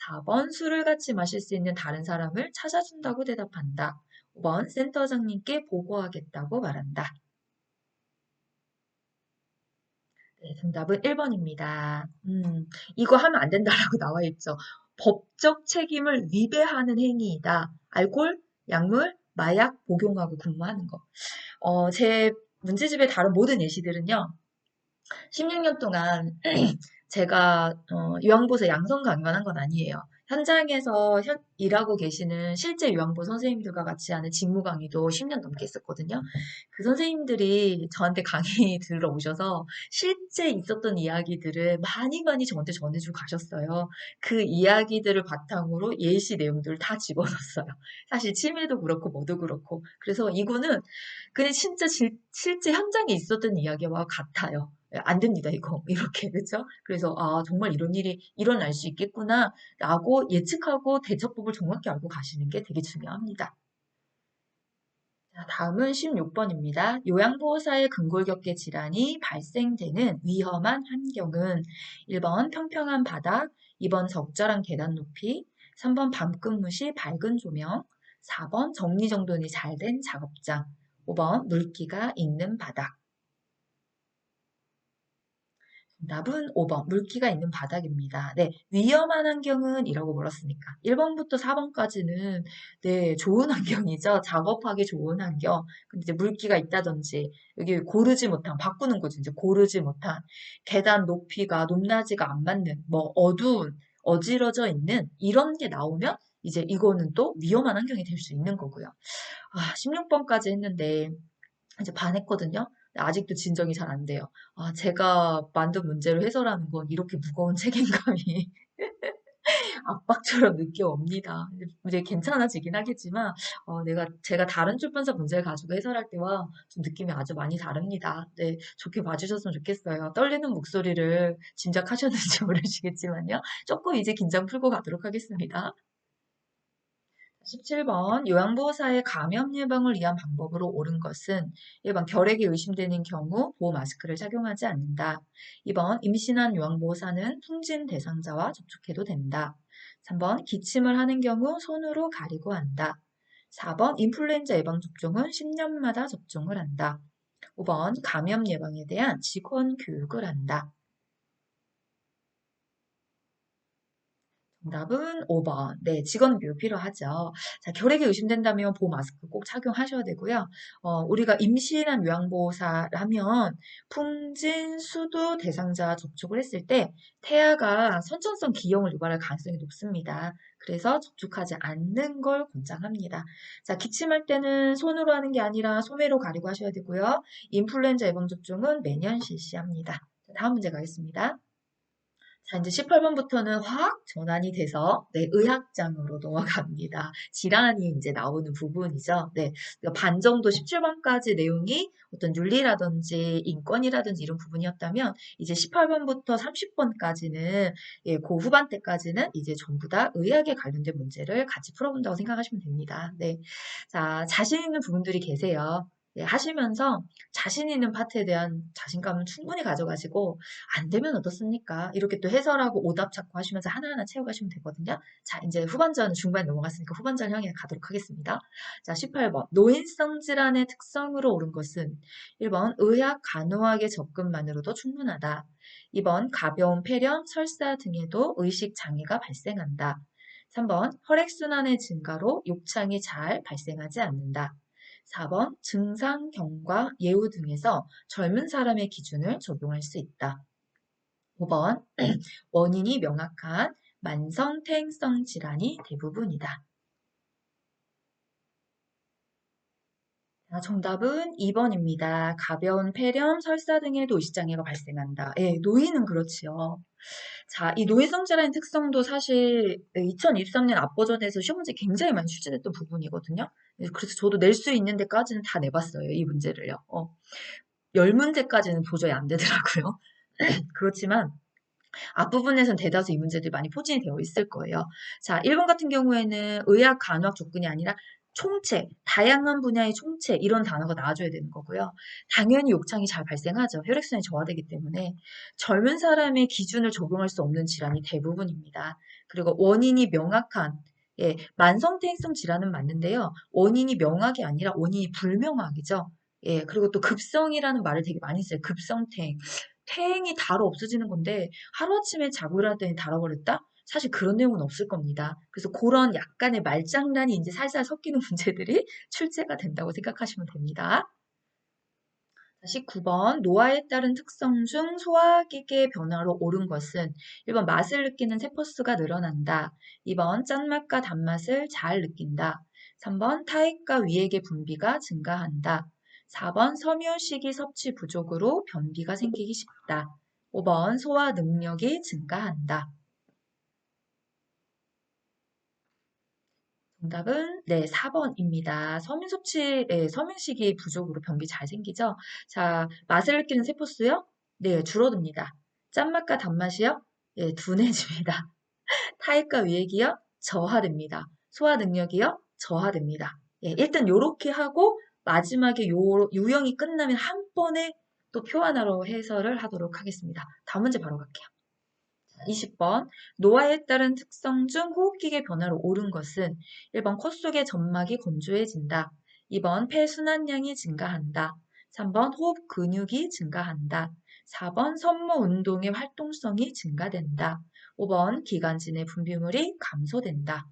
4번 술을 같이 마실 수 있는 다른 사람을 찾아준다고 대답한다. 5번 센터장님께 보고하겠다고 말한다. 네, 정답은 1번입니다. 이거 하면 안 된다라고 나와 있죠. 법적 책임을 위배하는 행위이다. 알코올, 약물, 마약 복용하고 근무하는 거. 제 문제집에 다른 모든 예시들은요. 16년 동안 제가 요양보호사 양성 강연한 건 아니에요. 현장에서 일하고 계시는 실제 요양보 선생님들과 같이 하는 직무 강의도 10년 넘게 했었거든요. 그 선생님들이 저한테 강의 들으러 오셔서 실제 있었던 이야기들을 많이 많이 저한테 전해주고 가셨어요. 그 이야기들을 바탕으로 예시 내용들을 다 집어넣었어요. 사실 치매도 그렇고 뭐도 그렇고. 그래서 이거는 그냥 진짜 실제 현장에 있었던 이야기와 같아요. 안 됩니다, 이거. 이렇게, 그죠? 그래서, 아, 정말 이런 일이 일어날 수 있겠구나, 라고 예측하고 대처법을 정확히 알고 가시는 게 되게 중요합니다. 자, 다음은 16번입니다. 요양보호사의 근골격계 질환이 발생되는 위험한 환경은 1번 평평한 바닥, 2번 적절한 계단 높이, 3번 밤근무 시 밝은 조명, 4번 정리정돈이 잘 된 작업장, 5번 물기가 있는 바닥. 정답은 5번 물기가 있는 바닥입니다. 네, 위험한 환경은 이라고 물었으니까 1번부터 4번까지는 네, 좋은 환경이죠. 작업하기 좋은 환경. 근데 이제 물기가 있다든지 여기 고르지 못한 바꾸는 거죠. 이제 고르지 못한 계단 높이가 높낮이가 안 맞는 뭐 어두운 어지러져 있는 이런 게 나오면 이제 이거는 또 위험한 환경이 될 수 있는 거고요. 16번까지 했는데 이제 반했거든요. 아직도 진정이 잘 안 돼요. 제가 만든 문제로 해설하는 건 이렇게 무거운 책임감이 압박처럼 느껴옵니다. 이제 괜찮아지긴 하겠지만, 제가 다른 출판사 문제를 가지고 해설할 때와 좀 느낌이 아주 많이 다릅니다. 네, 좋게 봐주셨으면 좋겠어요. 떨리는 목소리를 짐작하셨는지 모르시겠지만요. 조금 이제 긴장 풀고 가도록 하겠습니다. 17번 요양보호사의 감염 예방을 위한 방법으로 옳은 것은 1번 결핵이 의심되는 경우 보호 마스크를 착용하지 않는다. 2번 임신한 요양보호사는 풍진 대상자와 접촉해도 된다. 3번 기침을 하는 경우 손으로 가리고 한다. 4번 인플루엔자 예방 접종은 10년마다 접종을 한다. 5번 감염 예방에 대한 직원 교육을 한다. 정답은 5번. 네, 직원 교육 필요하죠. 자, 결핵이 의심된다면 보호 마스크 꼭 착용하셔야 되고요. 우리가 임신한 요양보호사라면 풍진, 수두 대상자 접촉을 했을 때 태아가 선천성 기형을 유발할 가능성이 높습니다. 그래서 접촉하지 않는 걸 권장합니다. 자, 기침할 때는 손으로 하는 게 아니라 소매로 가리고 하셔야 되고요. 인플루엔자 예방접종은 매년 실시합니다. 자, 다음 문제 가겠습니다. 자, 이제 18번부터는 확 전환이 돼서, 네, 의학장으로 넘어갑니다. 질환이 이제 나오는 부분이죠. 네, 그러니까 반 정도 17번까지 내용이 어떤 윤리라든지 인권이라든지 이런 부분이었다면, 이제 18번부터 30번까지는, 예, 그 후반때까지는 이제 전부 다 의학에 관련된 문제를 같이 풀어본다고 생각하시면 됩니다. 네. 자, 자신 있는 부분들이 계세요. 네, 하시면서 자신 있는 파트에 대한 자신감은 충분히 가져가시고, 안 되면 어떻습니까? 이렇게 또 해설하고 오답 찾고 하시면서 하나하나 채워가시면 되거든요. 자, 이제 후반전 중반에 넘어갔으니까 후반전 향해 가도록 하겠습니다. 자, 18번. 노인성 질환의 특성으로 옳은 것은 1번 의학 간호학의 접근만으로도 충분하다. 2번 가벼운 폐렴, 설사 등에도 의식 장애가 발생한다. 3번 혈액순환의 증가로 욕창이 잘 발생하지 않는다. 4번 증상, 경과, 예후 등에서 젊은 사람의 기준을 적용할 수 있다. 5번 원인이 명확한 만성 퇴행성 질환이 대부분이다. 정답은 2번입니다. 가벼운 폐렴, 설사 등의 노시장애가 발생한다. 예, 노인은 그렇지요. 자, 이 노인성 질환의 특성도 사실 2023년 앞버전에서 시험 문제 굉장히 많이 출제됐던 부분이거든요. 예, 그래서 저도 낼 수 있는 데까지는 다 내봤어요. 이 문제를요. 10문제까지는 도저히 안 되더라고요. 그렇지만 앞부분에선 대다수 이 문제들이 많이 포진이 되어 있을 거예요. 자, 1번 같은 경우에는 의학 간호학 접근이 아니라 총체, 다양한 분야의 총체 이런 단어가 나와줘야 되는 거고요. 당연히 욕창이 잘 발생하죠. 혈액순환이 저하되기 때문에 젊은 사람의 기준을 적용할 수 없는 질환이 대부분입니다. 그리고 원인이 명확한 예, 만성퇴행성 질환은 맞는데요. 원인이 명확이 아니라 원인이 불명확이죠. 예, 그리고 또 급성이라는 말을 되게 많이 써요. 급성퇴행. 퇴행이 다로 없어지는 건데 하루아침에 자고 일어났더니 달아버렸다? 사실 그런 내용은 없을 겁니다. 그래서 그런 약간의 말장난이 이제 살살 섞이는 문제들이 출제가 된다고 생각하시면 됩니다. 19번 노화에 따른 특성 중 소화기계 변화로 옳은 것은 1번 맛을 느끼는 세포수가 늘어난다. 2번 짠맛과 단맛을 잘 느낀다. 3번 타액과 위액의 분비가 증가한다. 4번 섬유식이 섭취 부족으로 변비가 생기기 쉽다. 5번 소화 능력이 증가한다. 정답은 네, 4번입니다. 섬유식이 부족으로 변비 잘 생기죠? 자, 맛을 느끼는 세포수요? 네, 줄어듭니다. 짠맛과 단맛이요? 예, 둔해집니다. 타액과 위액이요? 저하됩니다. 소화 능력이요? 저하됩니다. 예, 일단 요렇게 하고 마지막에 요 유형이 끝나면 한 번에 또 표하나로 해설을 하도록 하겠습니다. 다음 문제 바로 갈게요. 20번 노화에 따른 특성 중 호흡기계 변화로 옳은 것은 1번 코 속의 점막이 건조해진다. 2번 폐순환량이 증가한다. 3번 호흡 근육이 증가한다. 4번 섬모 운동의 활동성이 증가된다. 5번 기관지 내 분비물이 감소된다.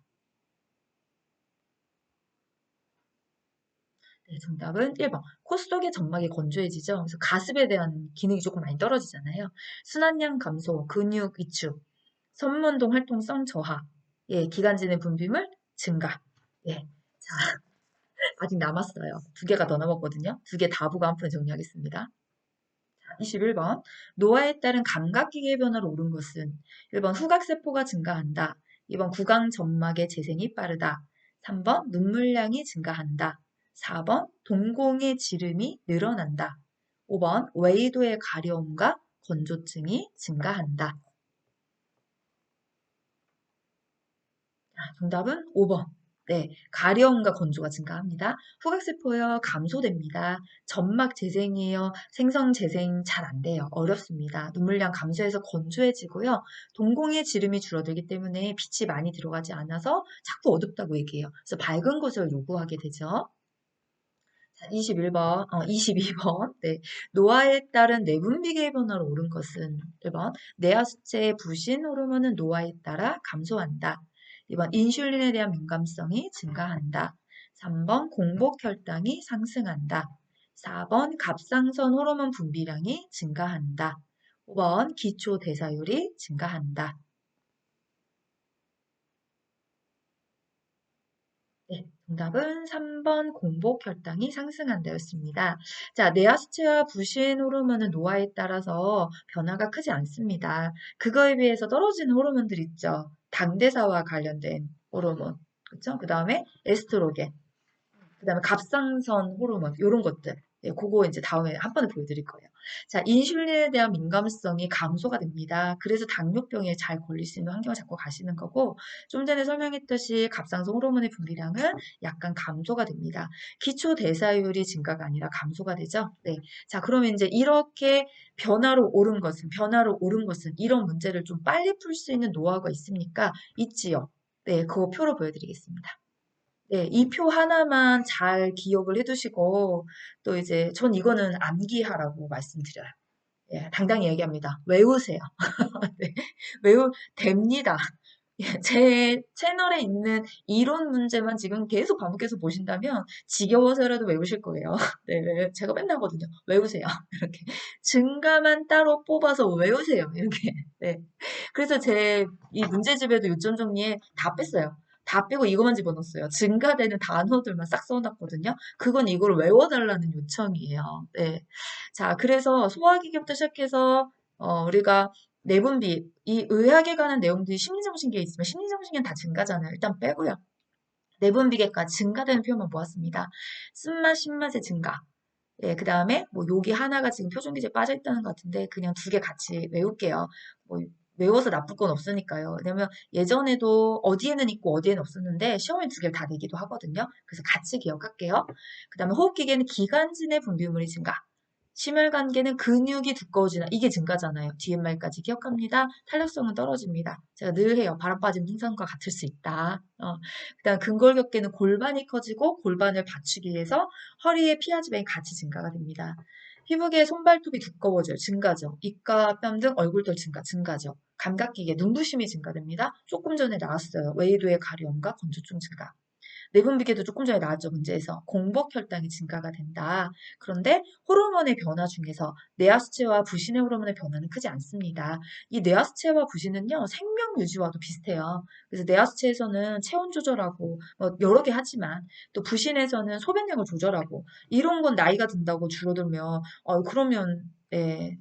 네, 정답은 1번. 코 속의 점막이 건조해지죠. 그래서 가습에 대한 기능이 조금 많이 떨어지잖아요. 순환량 감소, 근육 위축, 섬문동 활동성 저하, 예, 기관지 내 분비물 증가. 예, 자, 아직 남았어요. 두 개가 더 남았거든요. 두 개 다 보고 한 푼에 정리하겠습니다. 21번. 노화에 따른 감각기계 변화로 오른 것은 1번 후각세포가 증가한다. 2번 구강 점막의 재생이 빠르다. 3번 눈물량이 증가한다. 4번 동공의 지름이 늘어난다. 5번 웨이도의 가려움과 건조증이 증가한다. 정답은 5번. 네, 가려움과 건조가 증가합니다. 후각세포요, 감소됩니다. 점막 재생이에요, 생성 재생 잘 안 돼요. 어렵습니다. 눈물량 감소해서 건조해지고요. 동공의 지름이 줄어들기 때문에 빛이 많이 들어가지 않아서 자꾸 어둡다고 얘기해요. 그래서 밝은 것을 요구하게 되죠. 자, 22번. 네. 노화에 따른 내분비계 변화로 오른 것은 1번 뇌하수체의 부신 호르몬은 노화에 따라 감소한다. 2번 인슐린에 대한 민감성이 증가한다. 3번 공복 혈당이 상승한다. 4번 갑상선 호르몬 분비량이 증가한다. 5번 기초 대사율이 증가한다. 네, 정답은 3번 공복 혈당이 상승한다였습니다. 자, 뇌하수체와 부신 호르몬은 노화에 따라서 변화가 크지 않습니다. 그거에 비해서 떨어지는 호르몬들 있죠. 당대사와 관련된 호르몬. 그렇죠? 그다음에 에스트로겐. 그다음에 갑상선 호르몬 요런 것들. 예, 그거 이제 다음에 한 번에 보여드릴 거예요. 자, 인슐린에 대한 민감성이 감소가 됩니다. 그래서 당뇨병에 잘 걸릴 수 있는 환경을 잡고 가시는 거고, 좀 전에 설명했듯이 갑상선 호르몬의 분비량은 약간 감소가 됩니다. 기초 대사율이 증가가 아니라 감소가 되죠. 네. 자, 그러면 이제 이렇게 변화로 오른 것은 이런 문제를 좀 빨리 풀 수 있는 노하우가 있습니까? 있지요. 네, 그거 표로 보여드리겠습니다. 네, 이 표 하나만 잘 기억을 해두시고, 또 이제, 전 이거는 암기하라고 말씀드려요. 예, 당당히 얘기합니다. 외우세요. 네, 됩니다. 예, 제 채널에 있는 이론 문제만 지금 계속 반복해서 보신다면 지겨워서라도 외우실 거예요. 네, 제가 맨날 하거든요. 외우세요. 이렇게. 증가만 따로 뽑아서 외우세요. 이렇게. 네. 그래서 제 이 문제집에도 요점 정리에 다 뺐어요. 다 빼고 이것만 집어넣었어요. 증가되는 단어들만 싹 써놨거든요. 그건 이걸 외워달라는 요청이에요. 네. 자, 그래서 소화기계부터 시작해서 우리가 내분비, 이 의학에 관한 내용들이 심리정신계에 있으면 심리정신계는 다 증가잖아요. 일단 빼고요. 내분비계까지 증가되는 표현만 모았습니다. 쓴맛, 신맛의 증가. 예, 그 다음에 뭐 여기 하나가 지금 표준기제에 빠져 있다는 것 같은데 그냥 두 개 같이 외울게요. 뭐 외워서 나쁠 건 없으니까요. 왜냐면 예전에도 어디에는 있고 어디에는 없었는데 시험에 두 개를 다 내기도 하거든요. 그래서 같이 기억할게요. 그 다음에 호흡기계는 기관지 내 분비물이 증가. 심혈관계는 근육이 두꺼워지나 이게 증가잖아요. DMR까지 기억합니다. 탄력성은 떨어집니다. 제가 늘 해요. 바람 빠진 풍선과 같을 수 있다. 그다음 근골격계는 골반이 커지고 골반을 받치기 위해서 허리의 피하지방이 같이 증가가 됩니다. 피부계 손발톱이 두꺼워져요. 증가죠. 입가 뺨 등 얼굴털 증가죠. 감각기계 눈부심이 증가됩니다. 조금 전에 나왔어요. 웨이도의 가려움과 건조증 증가. 내분비계도 조금 전에 나왔죠, 문제에서. 공복 혈당이 증가가 된다. 그런데 호르몬의 변화 중에서 뇌하수체와 부신의 호르몬의 변화는 크지 않습니다. 이 뇌하수체와 부신은요, 생명 유지와도 비슷해요. 그래서 뇌하수체에서는 체온 조절하고 뭐 여러 개 하지만 또 부신에서는 소변량을 조절하고 이런 건 나이가 든다고 줄어들면 그러면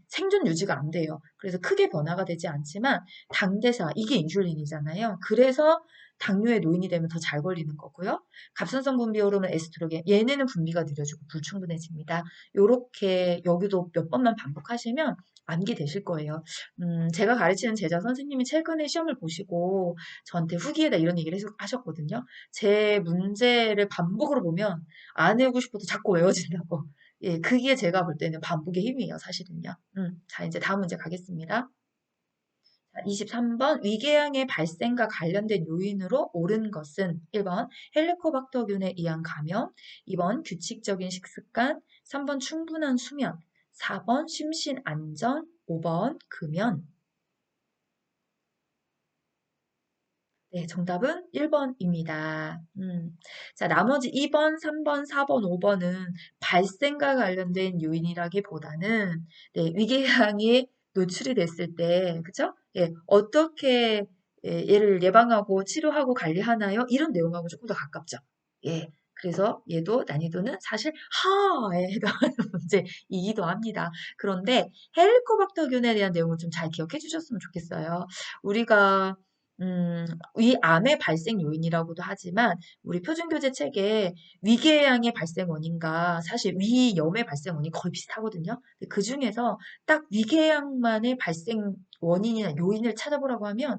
생존 유지가 안 돼요. 그래서 크게 변화가 되지 않지만 당대사 이게 인슐린이잖아요. 그래서 당뇨의 노인이 되면 더 잘 걸리는 거고요. 갑상선 분비 호르몬 에스트로겐 얘네는 분비가 느려지고 불충분해집니다. 요렇게 여기도 몇 번만 반복하시면 암기 되실 거예요. 제가 가르치는 제자 선생님이 최근에 시험을 보시고 저한테 후기에다 이런 얘기를 하셨거든요. 제 문제를 반복으로 보면 안 외우고 싶어도 자꾸 외워진다고. 예, 그게 제가 볼 때는 반복의 힘이에요, 사실은요. 자, 이제 다음 문제 가겠습니다. 23번 위궤양의 발생과 관련된 요인으로 옳은 것은 1번 헬리코박터균에 의한 감염, 2번 규칙적인 식습관, 3번 충분한 수면, 4번 심신 안정, 5번 금연. 네, 정답은 1번입니다. 자, 나머지 2번, 3번, 4번, 5번은 발생과 관련된 요인이라기보다는 네, 위궤양이 노출이 됐을 때, 그쵸? 예, 어떻게 얘를 예방하고 치료하고 관리하나요? 이런 내용하고 조금 더 가깝죠. 예, 그래서 얘도 난이도는 사실 하에 해당하는 문제이기도 합니다. 그런데 헬리코박터균에 대한 내용을 좀 잘 기억해 주셨으면 좋겠어요. 우리가 위암의 발생 요인이라고도 하지만 우리 표준교재 책에 위궤양의 발생 원인과 사실 위염의 발생 원인이 거의 비슷하거든요. 그 중에서 딱 위궤양만의 발생 원인이나 요인을 찾아보라고 하면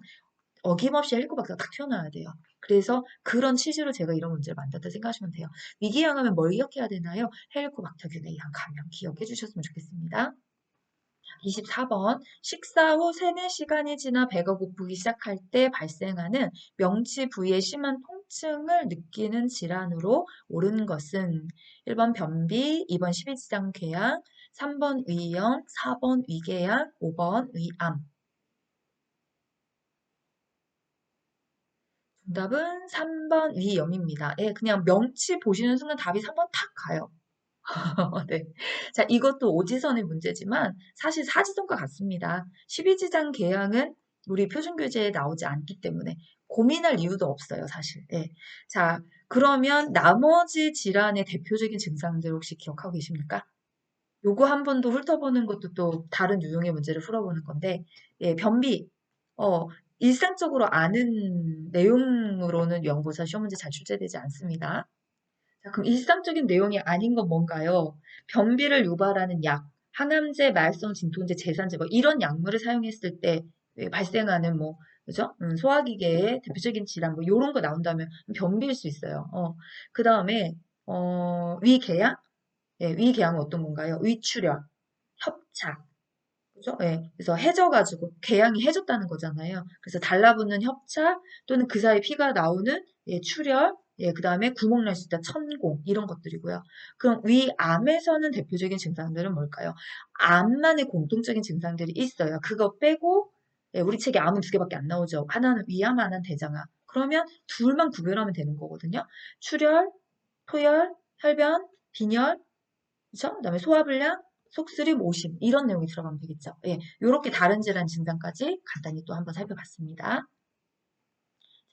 어김없이 헬리코박터가 딱 튀어나와야 돼요. 그래서 그런 취지로 제가 이런 문제를 만들었다 생각하시면 돼요. 위궤양 하면 뭘 기억해야 되나요? 헬리코박터균에 의한 감염 기억해 주셨으면 좋겠습니다. 24번 식사 후 3, 4시간이 지나 배가 고프기 시작할 때 발생하는 명치 부위의 심한 통증을 느끼는 질환으로 옳은 것은 1번 변비, 2번 십이지장 궤양, 3번 위염, 4번 위궤양, 5번 위암. 정답은 3번 위염입니다. 예, 그냥 명치 보시는 순간 답이 3번 탁 가요. 네. 자, 이것도 오지선의 문제지만 사실 사지선과 같습니다. 십이지장 계양은 우리 표준교재에 나오지 않기 때문에 고민할 이유도 없어요, 사실. 예. 자, 그러면 나머지 질환의 대표적인 증상들 혹시 기억하고 계십니까? 요거 한 번 더 훑어보는 것도 또 다른 유형의 문제를 풀어보는 건데, 예, 변비. 어, 일상적으로 아는 내용으로는 연구사 시험 문제 잘 출제되지 않습니다. 자, 그럼 일상적인 내용이 아닌 건 뭔가요? 변비를 유발하는 약, 항암제, 말성 진통제, 제산제 뭐 이런 약물을 사용했을 때 발생하는 뭐 그죠? 소화기계의 대표적인 질환 뭐 이런 거 나온다면 변비일 수 있어요. 그 다음에 위궤양, 위궤양은 어떤 건가요? 위출혈, 협착, 그죠? 예. 그래서 해져가지고 궤양이 해졌다는 거잖아요. 그래서 달라붙는 협착 또는 그 사이 피가 나오는 출혈, 그다음에 구멍 날 수 있다 천공 이런 것들이고요. 그럼 위암에서는 대표적인 증상들은 뭘까요? 암만의 공통적인 증상들이 있어요. 그거 빼고 우리 책에 암은 두 개밖에 안 나오죠. 하나는 위암, 하나는 대장암. 그러면 둘만 구별하면 되는 거거든요. 출혈, 토혈, 혈변, 빈혈, 그쵸? 그다음에 소화불량, 속쓰림, 오심 이런 내용이 들어가면 되겠죠. 예, 요렇게 다른 질환 진단까지 간단히 또 한번 살펴봤습니다.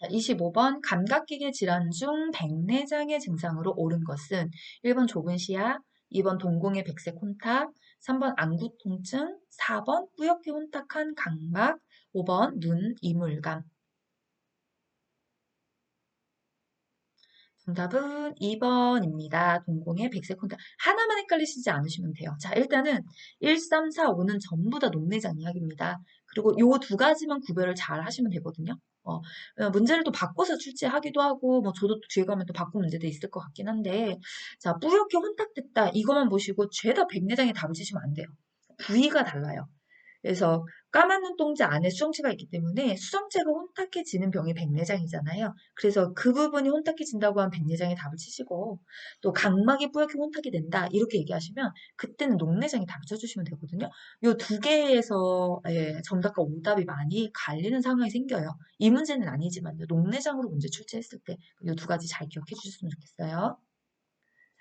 자, 25번 감각기계 질환 중 백내장의 증상으로 옳은 것은 1번 좁은 시야, 2번 동공의 백색 혼탁, 3번 안구 통증, 4번 뿌옇게 혼탁한 각막, 5번 눈 이물감. 정답은 2번입니다. 동공의 백색 콘택. 하나만 헷갈리시지 않으시면 돼요. 자, 일단은 1, 3, 4, 5는 전부 다 녹내장 이야기입니다. 그리고 요 두 가지만 구별을 잘 하시면 되거든요. 문제를 또 바꿔서 출제하기도 하고, 뭐 저도 뒤에 가면 또 바꾼 문제도 있을 것 같긴 한데, 자, 뿌옇게 혼탁됐다. 이것만 보시고 죄다 백내장에 답을 치시면 안 돼요. 부위가 달라요. 그래서 까만 눈동자 안에 수정체가 있기 때문에 수정체가 혼탁해지는 병이 백내장이잖아요. 그래서 그 부분이 혼탁해진다고 하면 백내장에 답을 치시고 또 각막이 뿌옇게 혼탁이 된다 이렇게 얘기하시면 그때는 녹내장에 답을 쳐주시면 되거든요. 요 두 개에서 정답과 오답이 많이 갈리는 상황이 생겨요. 이 문제는 아니지만요. 녹내장으로 문제 출제했을 때 요 두 가지 잘 기억해 주셨으면 좋겠어요.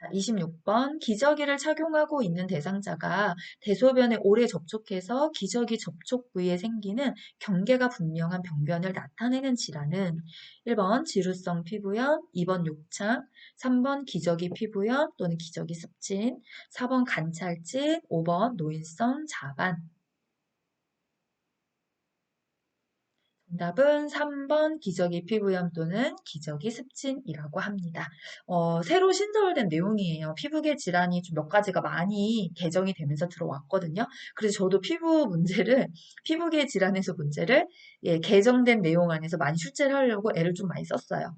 자, 26번 기저귀를 착용하고 있는 대상자가 대소변에 오래 접촉해서 기저귀 접촉 부위에 생기는 경계가 분명한 병변을 나타내는 질환은 1번 지루성 피부염, 2번 욕창, 3번 기저귀 피부염 또는 기저귀 습진, 4번 관찰진, 5번 노인성 자반. 정답은 3번 기저귀 피부염 또는 기저귀 습진이라고 합니다. 새로 신설된 내용이에요. 피부계 질환이 좀 몇 가지가 많이 개정이 되면서 들어왔거든요. 그래서 저도 피부계 질환에서 문제를 개정된 내용 안에서 많이 출제를 하려고 애를 좀 많이 썼어요.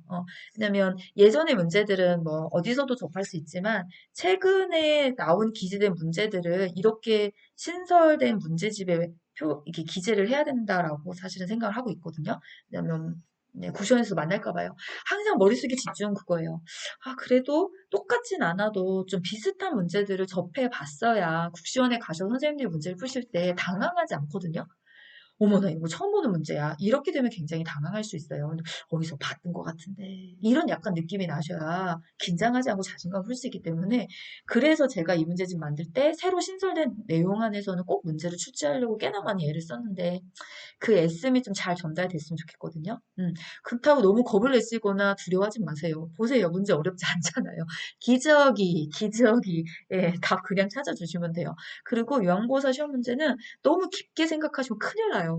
왜냐면 예전의 문제들은 뭐 어디서도 접할 수 있지만 최근에 나온 기재된 문제들을 이렇게 신설된 문제집에 이렇게 기재를 해야 된다라고 사실은 생각을 하고 있거든요. 왜냐면 네, 구시원에서 만날까 봐요. 항상 머릿속에 집중 그거예요. 아, 그래도 똑같진 않아도 좀 비슷한 문제들을 접해 봤어야 국시원에 가셔서 선생님들이 문제를 푸실 때 당황하지 않거든요. 어머나, 이거 처음 보는 문제야. 이렇게 되면 굉장히 당황할 수 있어요. 근데 어디서 봤던 것 같은데. 이런 약간 느낌이 나셔야 긴장하지 않고 자신감을 풀 수 있기 때문에 그래서 제가 이 문제집 만들 때 새로 신설된 내용 안에서는 꼭 문제를 출제하려고 꽤나 많이 애를 썼는데 그 애씀이 좀 잘 전달됐으면 좋겠거든요. 그렇다고 너무 겁을 내시거나 두려워하지 마세요. 보세요. 문제 어렵지 않잖아요. 기저귀, 예, 답 그냥 찾아주시면 돼요. 그리고 요양보호사 시험 문제는 너무 깊게 생각하시면 큰일 나요.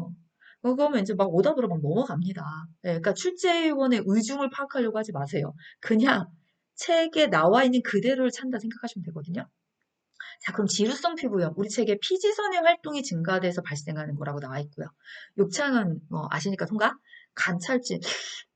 그러면 이제 막 오답으로 막 넘어갑니다. 예, 그러니까 출제위원의 의중을 파악하려고 하지 마세요. 그냥 책에 나와 있는 그대로를 찬다 생각하시면 되거든요. 자, 그럼 지루성 피부염. 우리 책에 피지선의 활동이 증가돼서 발생하는 거라고 나와 있고요. 욕창은 뭐 아시니까 통과? 관찰진.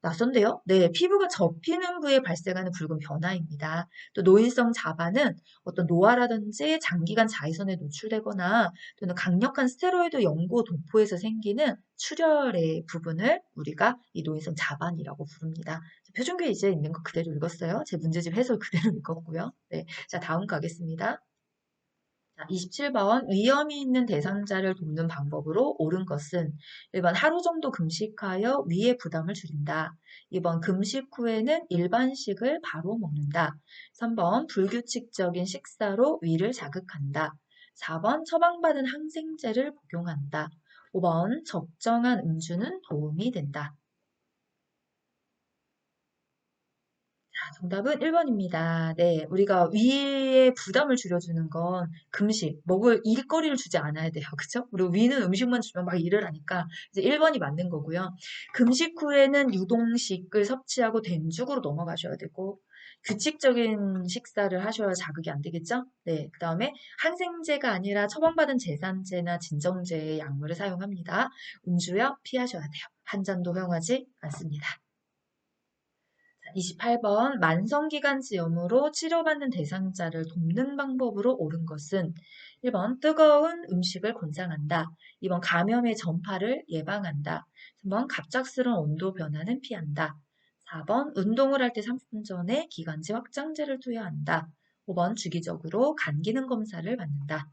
낯선데요? 네, 피부가 접히는 부위에 발생하는 붉은 변화입니다. 또 노인성 자반은 어떤 노화라든지 장기간 자외선에 노출되거나 또는 강력한 스테로이드 연고 도포에서 생기는 출혈의 부분을 우리가 이 노인성 자반이라고 부릅니다. 표준교에 이제 있는 거 그대로 읽었어요. 제 문제집 해설 그대로 읽었고요. 네, 자, 다음 가겠습니다. 자, 27번 위험이 있는 대상자를 돕는 방법으로 옳은 것은 1번 하루 정도 금식하여 위의 부담을 줄인다. 2번 금식 후에는 일반식을 바로 먹는다. 3번 불규칙적인 식사로 위를 자극한다. 4번 처방받은 항생제를 복용한다. 5번 적정한 음주는 도움이 된다. 정답은 1번입니다. 네, 우리가 위에 부담을 줄여주는 건 금식, 먹을 일거리를 주지 않아야 돼요. 그쵸? 그리고 위는 음식만 주면 막 일을 하니까 이제 1번이 맞는 거고요. 금식 후에는 유동식을 섭취하고 된죽으로 넘어가셔야 되고 규칙적인 식사를 하셔야 자극이 안 되겠죠? 네, 그 다음에 항생제가 아니라 처방받은 제산제나 진정제의 약물을 사용합니다. 음주요 피하셔야 돼요. 한 잔도 허용하지 않습니다. 28번 만성기관지염으로 치료받는 대상자를 돕는 방법으로 옳은 것은 1번 뜨거운 음식을 권장한다. 2번 감염의 전파를 예방한다. 3번 갑작스러운 온도 변화는 피한다. 4번 운동을 할 때 30분 전에 기관지 확장제를 투여한다. 5번 주기적으로 간 기능 검사를 받는다.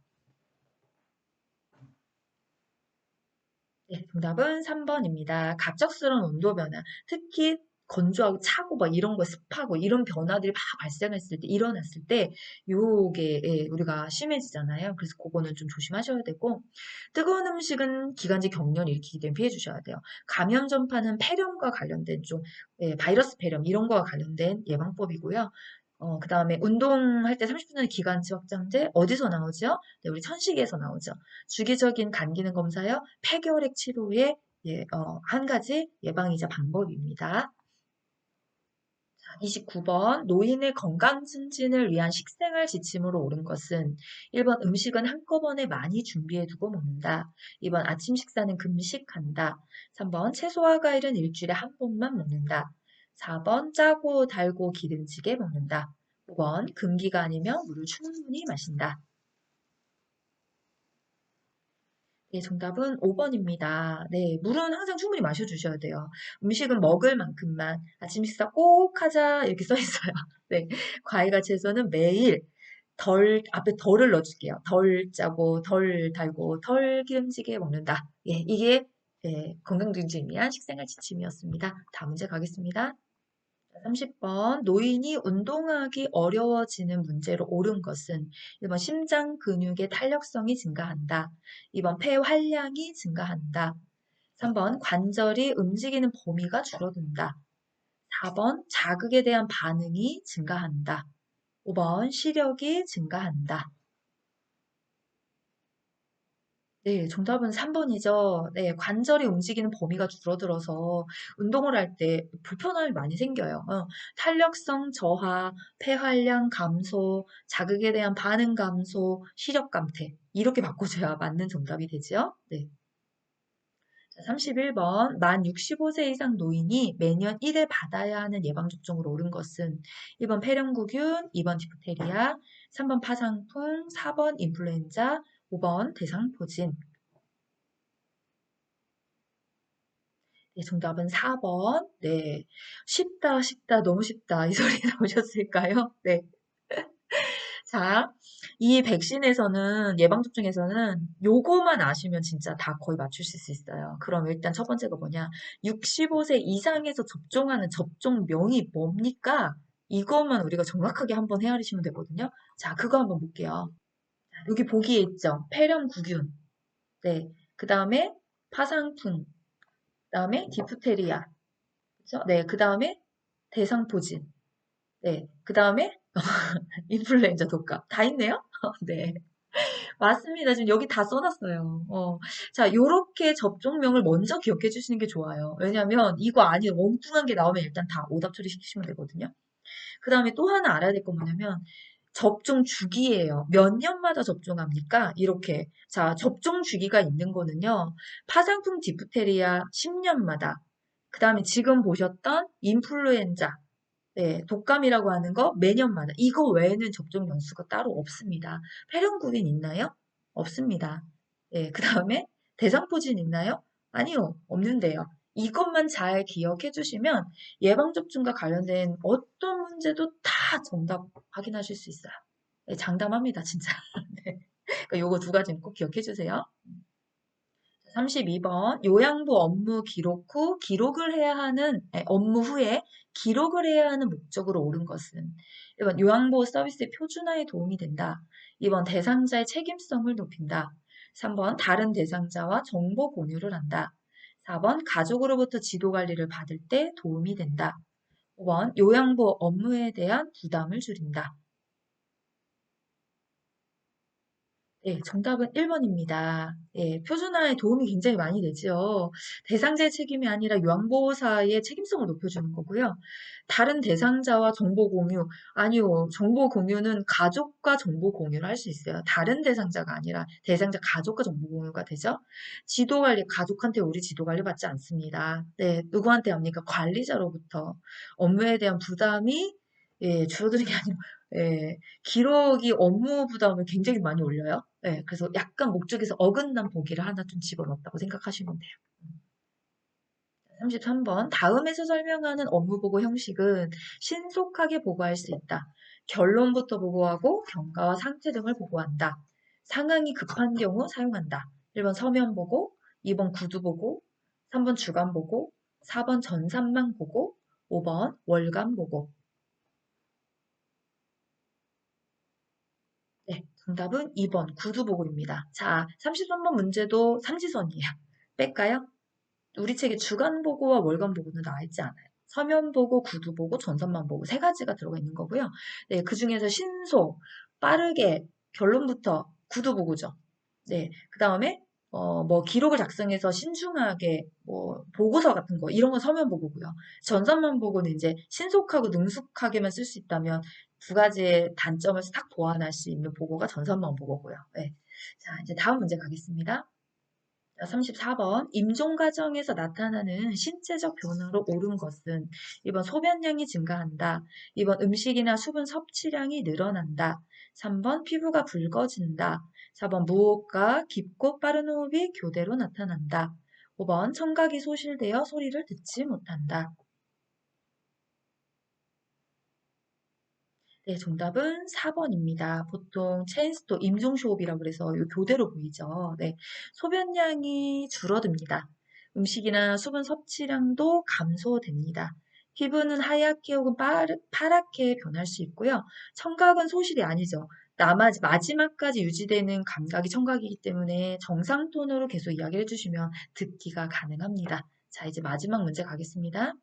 네, 정답은 3번입니다. 갑작스러운 온도 변화, 특히 건조하고 차고 막 이런 거 습하고 이런 변화들이 막 발생했을 때 일어났을 때 요게 예, 우리가 심해지잖아요. 그래서 그거는 좀 조심하셔야 되고 뜨거운 음식은 기관지 격렬 일으키기 때문에 피해 주셔야 돼요. 감염 전파는 폐렴과 관련된 좀 예, 바이러스 폐렴 이런 거와 관련된 예방법이고요. 그 다음에 운동할 때 30분 전에 기관지 확장제 어디서 나오죠? 네, 우리 천식에서 나오죠. 주기적인 간 기능 검사요. 폐결핵 치료의 예, 한 가지 예방이자 방법입니다. 29번 노인의 건강 증진을 위한 식생활 지침으로 옳은 것은 1번 음식은 한꺼번에 많이 준비해 두고 먹는다. 2번 아침 식사는 금식한다. 3번 채소와 과일은 일주일에 한 번만 먹는다. 4번 짜고 달고 기름지게 먹는다. 5번 금기가 아니면 물을 충분히 마신다. 네, 정답은 5번입니다. 네, 물은 항상 충분히 마셔주셔야 돼요. 음식은 먹을 만큼만 아침 식사 꼭 하자 이렇게 써 있어요. 네, 과일과 채소는 매일 앞에 덜을 넣어줄게요. 덜 짜고 덜 달고 덜 기름지게 먹는다. 예, 이게 예, 건강증진을 위한 식생활 지침이었습니다. 다음 문제 가겠습니다. 30번 노인이 운동하기 어려워지는 문제로 옳은 것은 1번 심장 근육의 탄력성이 증가한다. 2번 폐 활량이 증가한다. 3번 관절이 움직이는 범위가 줄어든다. 4번 자극에 대한 반응이 증가한다. 5번 시력이 증가한다. 네, 정답은 3번이죠. 네, 관절이 움직이는 범위가 줄어들어서 운동을 할 때 불편함이 많이 생겨요. 탄력성 저하, 폐활량 감소, 자극에 대한 반응 감소, 시력 감퇴. 이렇게 바꿔줘야 맞는 정답이 되죠. 네. 자, 31번. 만 65세 이상 노인이 매년 1회 받아야 하는 예방접종으로 옳은 것은 1번 폐렴구균, 2번 디프테리아, 3번 파상풍, 4번 인플루엔자, 5번 대상포진. 네, 정답은 4번. 네. 쉽다, 쉽다, 너무 쉽다. 이 소리 나오셨을까요? 네. 자, 이 백신에서는, 예방접종에서는 요거만 아시면 진짜 다 거의 맞추실 수 있어요. 그럼 일단 첫 번째가 뭐냐? 65세 이상에서 접종하는 접종명이 뭡니까? 이것만 우리가 정확하게 한번 헤아리시면 되거든요. 자, 그거 한번 볼게요. 여기 보기에 있죠. 폐렴구균. 네. 그 다음에 파상풍. 그 다음에 디프테리아. 그죠? 네. 그 다음에 대상포진. 네. 그 다음에 인플루엔자 독감. 다 있네요? 네. 맞습니다. 지금 여기 다 써놨어요. 자, 요렇게 접종명을 먼저 기억해 주시는 게 좋아요. 왜냐면 이거 아닌 엉뚱한 게 나오면 일단 다 오답 처리시키시면 되거든요. 그 다음에 또 하나 알아야 될 건 뭐냐면 접종 주기예요. 몇 년마다 접종합니까? 이렇게. 자, 접종 주기가 있는 거는요. 파상풍 디프테리아 10년마다. 그 다음에 지금 보셨던 인플루엔자. 네, 독감이라고 하는 거 매년마다. 이거 외에는 접종 연수가 따로 없습니다. 폐렴구균 있나요? 없습니다. 네, 그 다음에 대상포진 있나요? 아니요, 없는데요. 이것만 잘 기억해 주시면 예방접종과 관련된 어떤 문제도 다 정답 확인하실 수 있어요. 네, 장담합니다, 진짜. 네. 그러니까 요거 두 가지는 꼭 기억해 주세요. 32번 요양보 업무 기록 후 기록을 해야 하는 업무 후에 기록을 해야 하는 목적으로 옳은 것은 1번 요양보호 서비스의 표준화에 도움이 된다. 2번 대상자의 책임성을 높인다. 3번 다른 대상자와 정보 공유를 한다. 4번 가족으로부터 지도 관리를 받을 때 도움이 된다. 5번 요양보호 업무에 대한 부담을 줄인다. 네, 정답은 1번입니다. 예, 표준화에 도움이 굉장히 많이 되죠. 대상자의 책임이 아니라 요양보호사의 책임성을 높여주는 거고요. 다른 대상자와 정보 공유, 아니요, 정보 공유는 가족과 정보 공유를 할 수 있어요. 다른 대상자가 아니라 대상자 가족과 정보 공유가 되죠. 지도 관리, 가족한테 우리 지도 관리 받지 않습니다. 네, 누구한테 합니까? 관리자로부터 업무에 대한 부담이 줄어드는 게 아니고 기록이 업무 부담을 굉장히 많이 올려요. 네, 그래서 약간 목적에서 어긋난 보기를 하나 좀 집어넣었다고 생각하시면 돼요. 33번. 다음에서 설명하는 업무 보고 형식은 신속하게 보고할 수 있다. 결론부터 보고하고 경과와 상태 등을 보고한다. 상황이 급한 경우 사용한다. 1번 서면 보고, 2번 구두 보고, 3번 주간 보고, 4번 전산망 보고, 5번 월간 보고. 네, 정답은 2번 구두보고입니다. 자, 33번 문제도 삼지선이에요. 뺄까요? 우리 책에 주간보고와 월간보고는 나와 있지 않아요. 서면보고, 구두보고, 전산만보고 세 가지가 들어가 있는 거고요. 네, 그 중에서 신속, 빠르게, 결론부터 구두보고죠. 네, 그 다음에 뭐 기록을 작성해서 신중하게 뭐 보고서 같은 거 이런 건 서면 보고고요. 전산만 보고는 이제 신속하고 능숙하게만 쓸 수 있다면 두 가지의 단점을 싹 보완할 수 있는 보고가 전산만 보고고요. 네. 자, 이제 다음 문제 가겠습니다. 34번. 임종 과정에서 나타나는 신체적 변화로 옳은 것은 1번 소변량이 증가한다. 2번 음식이나 수분 섭취량이 늘어난다. 3번 피부가 붉어진다. 4번 무호흡과 깊고 빠른 호흡이 교대로 나타난다. 5번 청각이 소실되어 소리를 듣지 못한다. 네, 정답은 4번입니다. 보통 체인스토 임종쇼업이라고 그래서 요 교대로 보이죠. 네, 소변량이 줄어듭니다. 음식이나 수분 섭취량도 감소됩니다. 피부는 하얗게 혹은 파랗게 변할 수 있고요. 청각은 소실이 아니죠. 마지막까지 유지되는 감각이 청각이기 때문에 정상 톤으로 계속 이야기를 해주시면 듣기가 가능합니다. 자, 이제 마지막 문제 가겠습니다.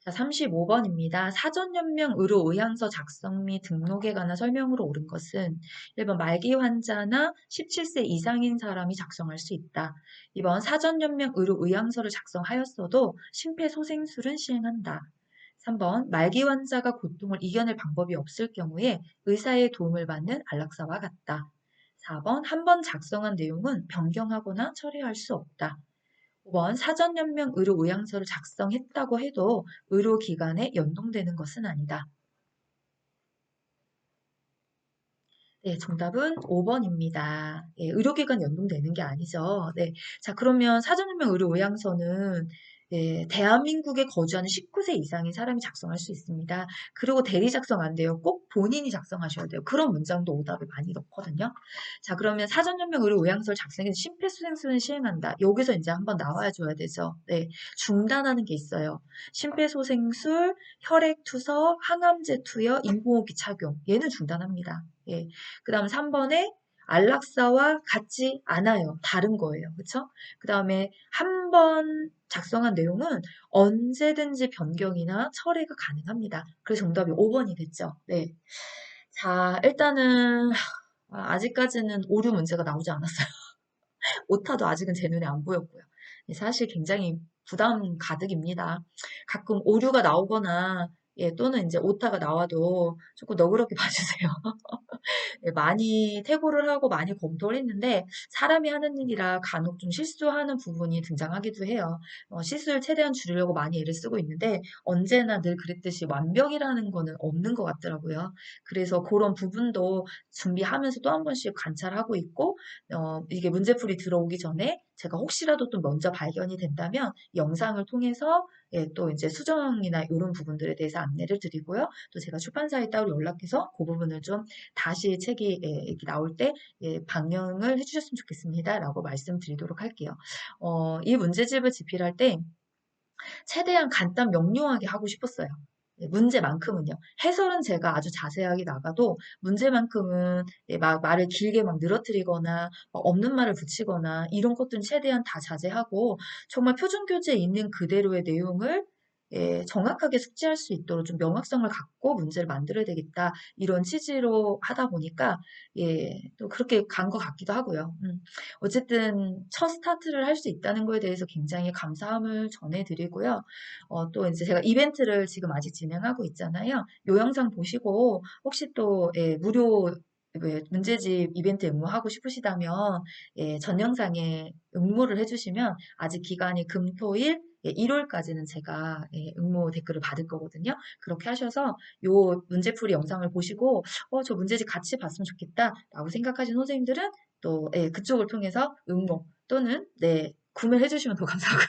자, 35번입니다. 사전연명 의료의향서 작성 및 등록에 관한 설명으로 옳은 것은 1번 말기 환자나 17세 이상인 사람이 작성할 수 있다. 2번 사전연명 의료의향서를 작성하였어도 심폐소생술은 시행한다. 3번 말기 환자가 고통을 이겨낼 방법이 없을 경우에 의사의 도움을 받는 안락사와 같다. 4번 한 번 작성한 내용은 변경하거나 처리할 수 없다. 5번 사전연명 의료의향서를 작성했다고 해도 의료기관에 연동되는 것은 아니다. 네, 정답은 5번입니다. 예, 의료기관 연동되는 게 아니죠. 네. 자, 그러면 사전유명 의료요양서는 예, 대한민국에 거주하는 19세 이상인 사람이 작성할 수 있습니다. 그리고 대리 작성 안 돼요. 꼭 본인이 작성하셔야 돼요. 그런 문장도 오답에 많이 넣거든요. 자, 그러면 사전유명 의료요양서를 작성해서 심폐소생술을 시행한다. 여기서 이제 한번 나와 줘야 되죠. 네, 중단하는 게 있어요. 심폐소생술, 혈액투석, 항암제 투여, 인공호흡기 착용. 얘는 중단합니다. 예. 그 다음 3번에 안락사와 같지 않아요. 다른 거예요. 그쵸? 그 다음에 한 번 작성한 내용은 언제든지 변경이나 철회가 가능합니다. 그래서 정답이 5번이 됐죠. 네. 자, 일단은 아직까지는 오류 문제가 나오지 않았어요. 오타도 아직은 제 눈에 안 보였고요. 사실 굉장히 부담 가득입니다. 가끔 오류가 나오거나 예, 또는 이제 오타가 나와도 조금 너그럽게 봐주세요. 예, 많이 태고를 하고 많이 검토를 했는데 사람이 하는 일이라 간혹 좀 실수하는 부분이 등장하기도 해요. 실수를 최대한 줄이려고 많이 애를 쓰고 있는데 언제나 늘 그랬듯이 완벽이라는 거는 없는 것 같더라고요. 그래서 그런 부분도 준비하면서 또 한 번씩 관찰하고 있고 이게 문제풀이 들어오기 전에 제가 혹시라도 또 먼저 발견이 된다면 영상을 통해서 예, 또 이제 수정이나 이런 부분들에 대해서 안내를 드리고요. 또 제가 출판사에 따로 연락해서 그 부분을 좀 다시 책이 예, 이렇게 나올 때 예, 방영을 해주셨으면 좋겠습니다. 라고 말씀드리도록 할게요. 이 문제집을 집필할 때 최대한 간단 명료하게 하고 싶었어요. 네, 문제만큼은요. 해설은 제가 아주 자세하게 나가도 문제만큼은 예, 말을 길게 막 늘어뜨리거나 없는 말을 붙이거나 이런 것들은 최대한 다 자제하고 정말 표준교재에 있는 그대로의 내용을 예, 정확하게 숙지할 수 있도록 좀 명확성을 갖고 문제를 만들어야 되겠다. 이런 취지로 하다 보니까 예, 또 그렇게 간 것 같기도 하고요. 어쨌든 첫 스타트를 할 수 있다는 거에 대해서 굉장히 감사함을 전해드리고요. 또 이제 제가 이벤트를 지금 아직 진행하고 있잖아요. 요 영상 보시고 혹시 또 예, 무료 문제집 이벤트 응모하고 싶으시다면 예, 전 영상에 응모를 해주시면 아직 기간이 금, 토, 일 예, 1월까지는 제가 예, 응모 댓글을 받을 거거든요. 그렇게 하셔서 요 문제풀이 영상을 보시고 저 문제집 같이 봤으면 좋겠다 라고 생각하시는 선생님들은 또 예, 그쪽을 통해서 응모 또는 네, 구매를 해주시면 더 감사하고요.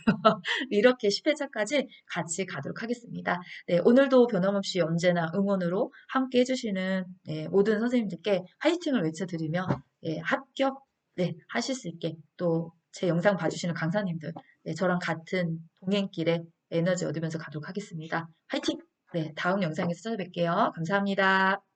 이렇게 10회차까지 같이 가도록 하겠습니다. 네, 오늘도 변함없이 언제나 응원으로 함께 해주시는 네, 모든 선생님들께 화이팅을 외쳐드리며 예, 합격 네, 하실 수 있게 또 제 영상 봐주시는 강사님들 네, 저랑 같은 동행길에 에너지 얻으면서 가도록 하겠습니다. 화이팅! 네, 다음 영상에서 찾아뵐게요. 감사합니다.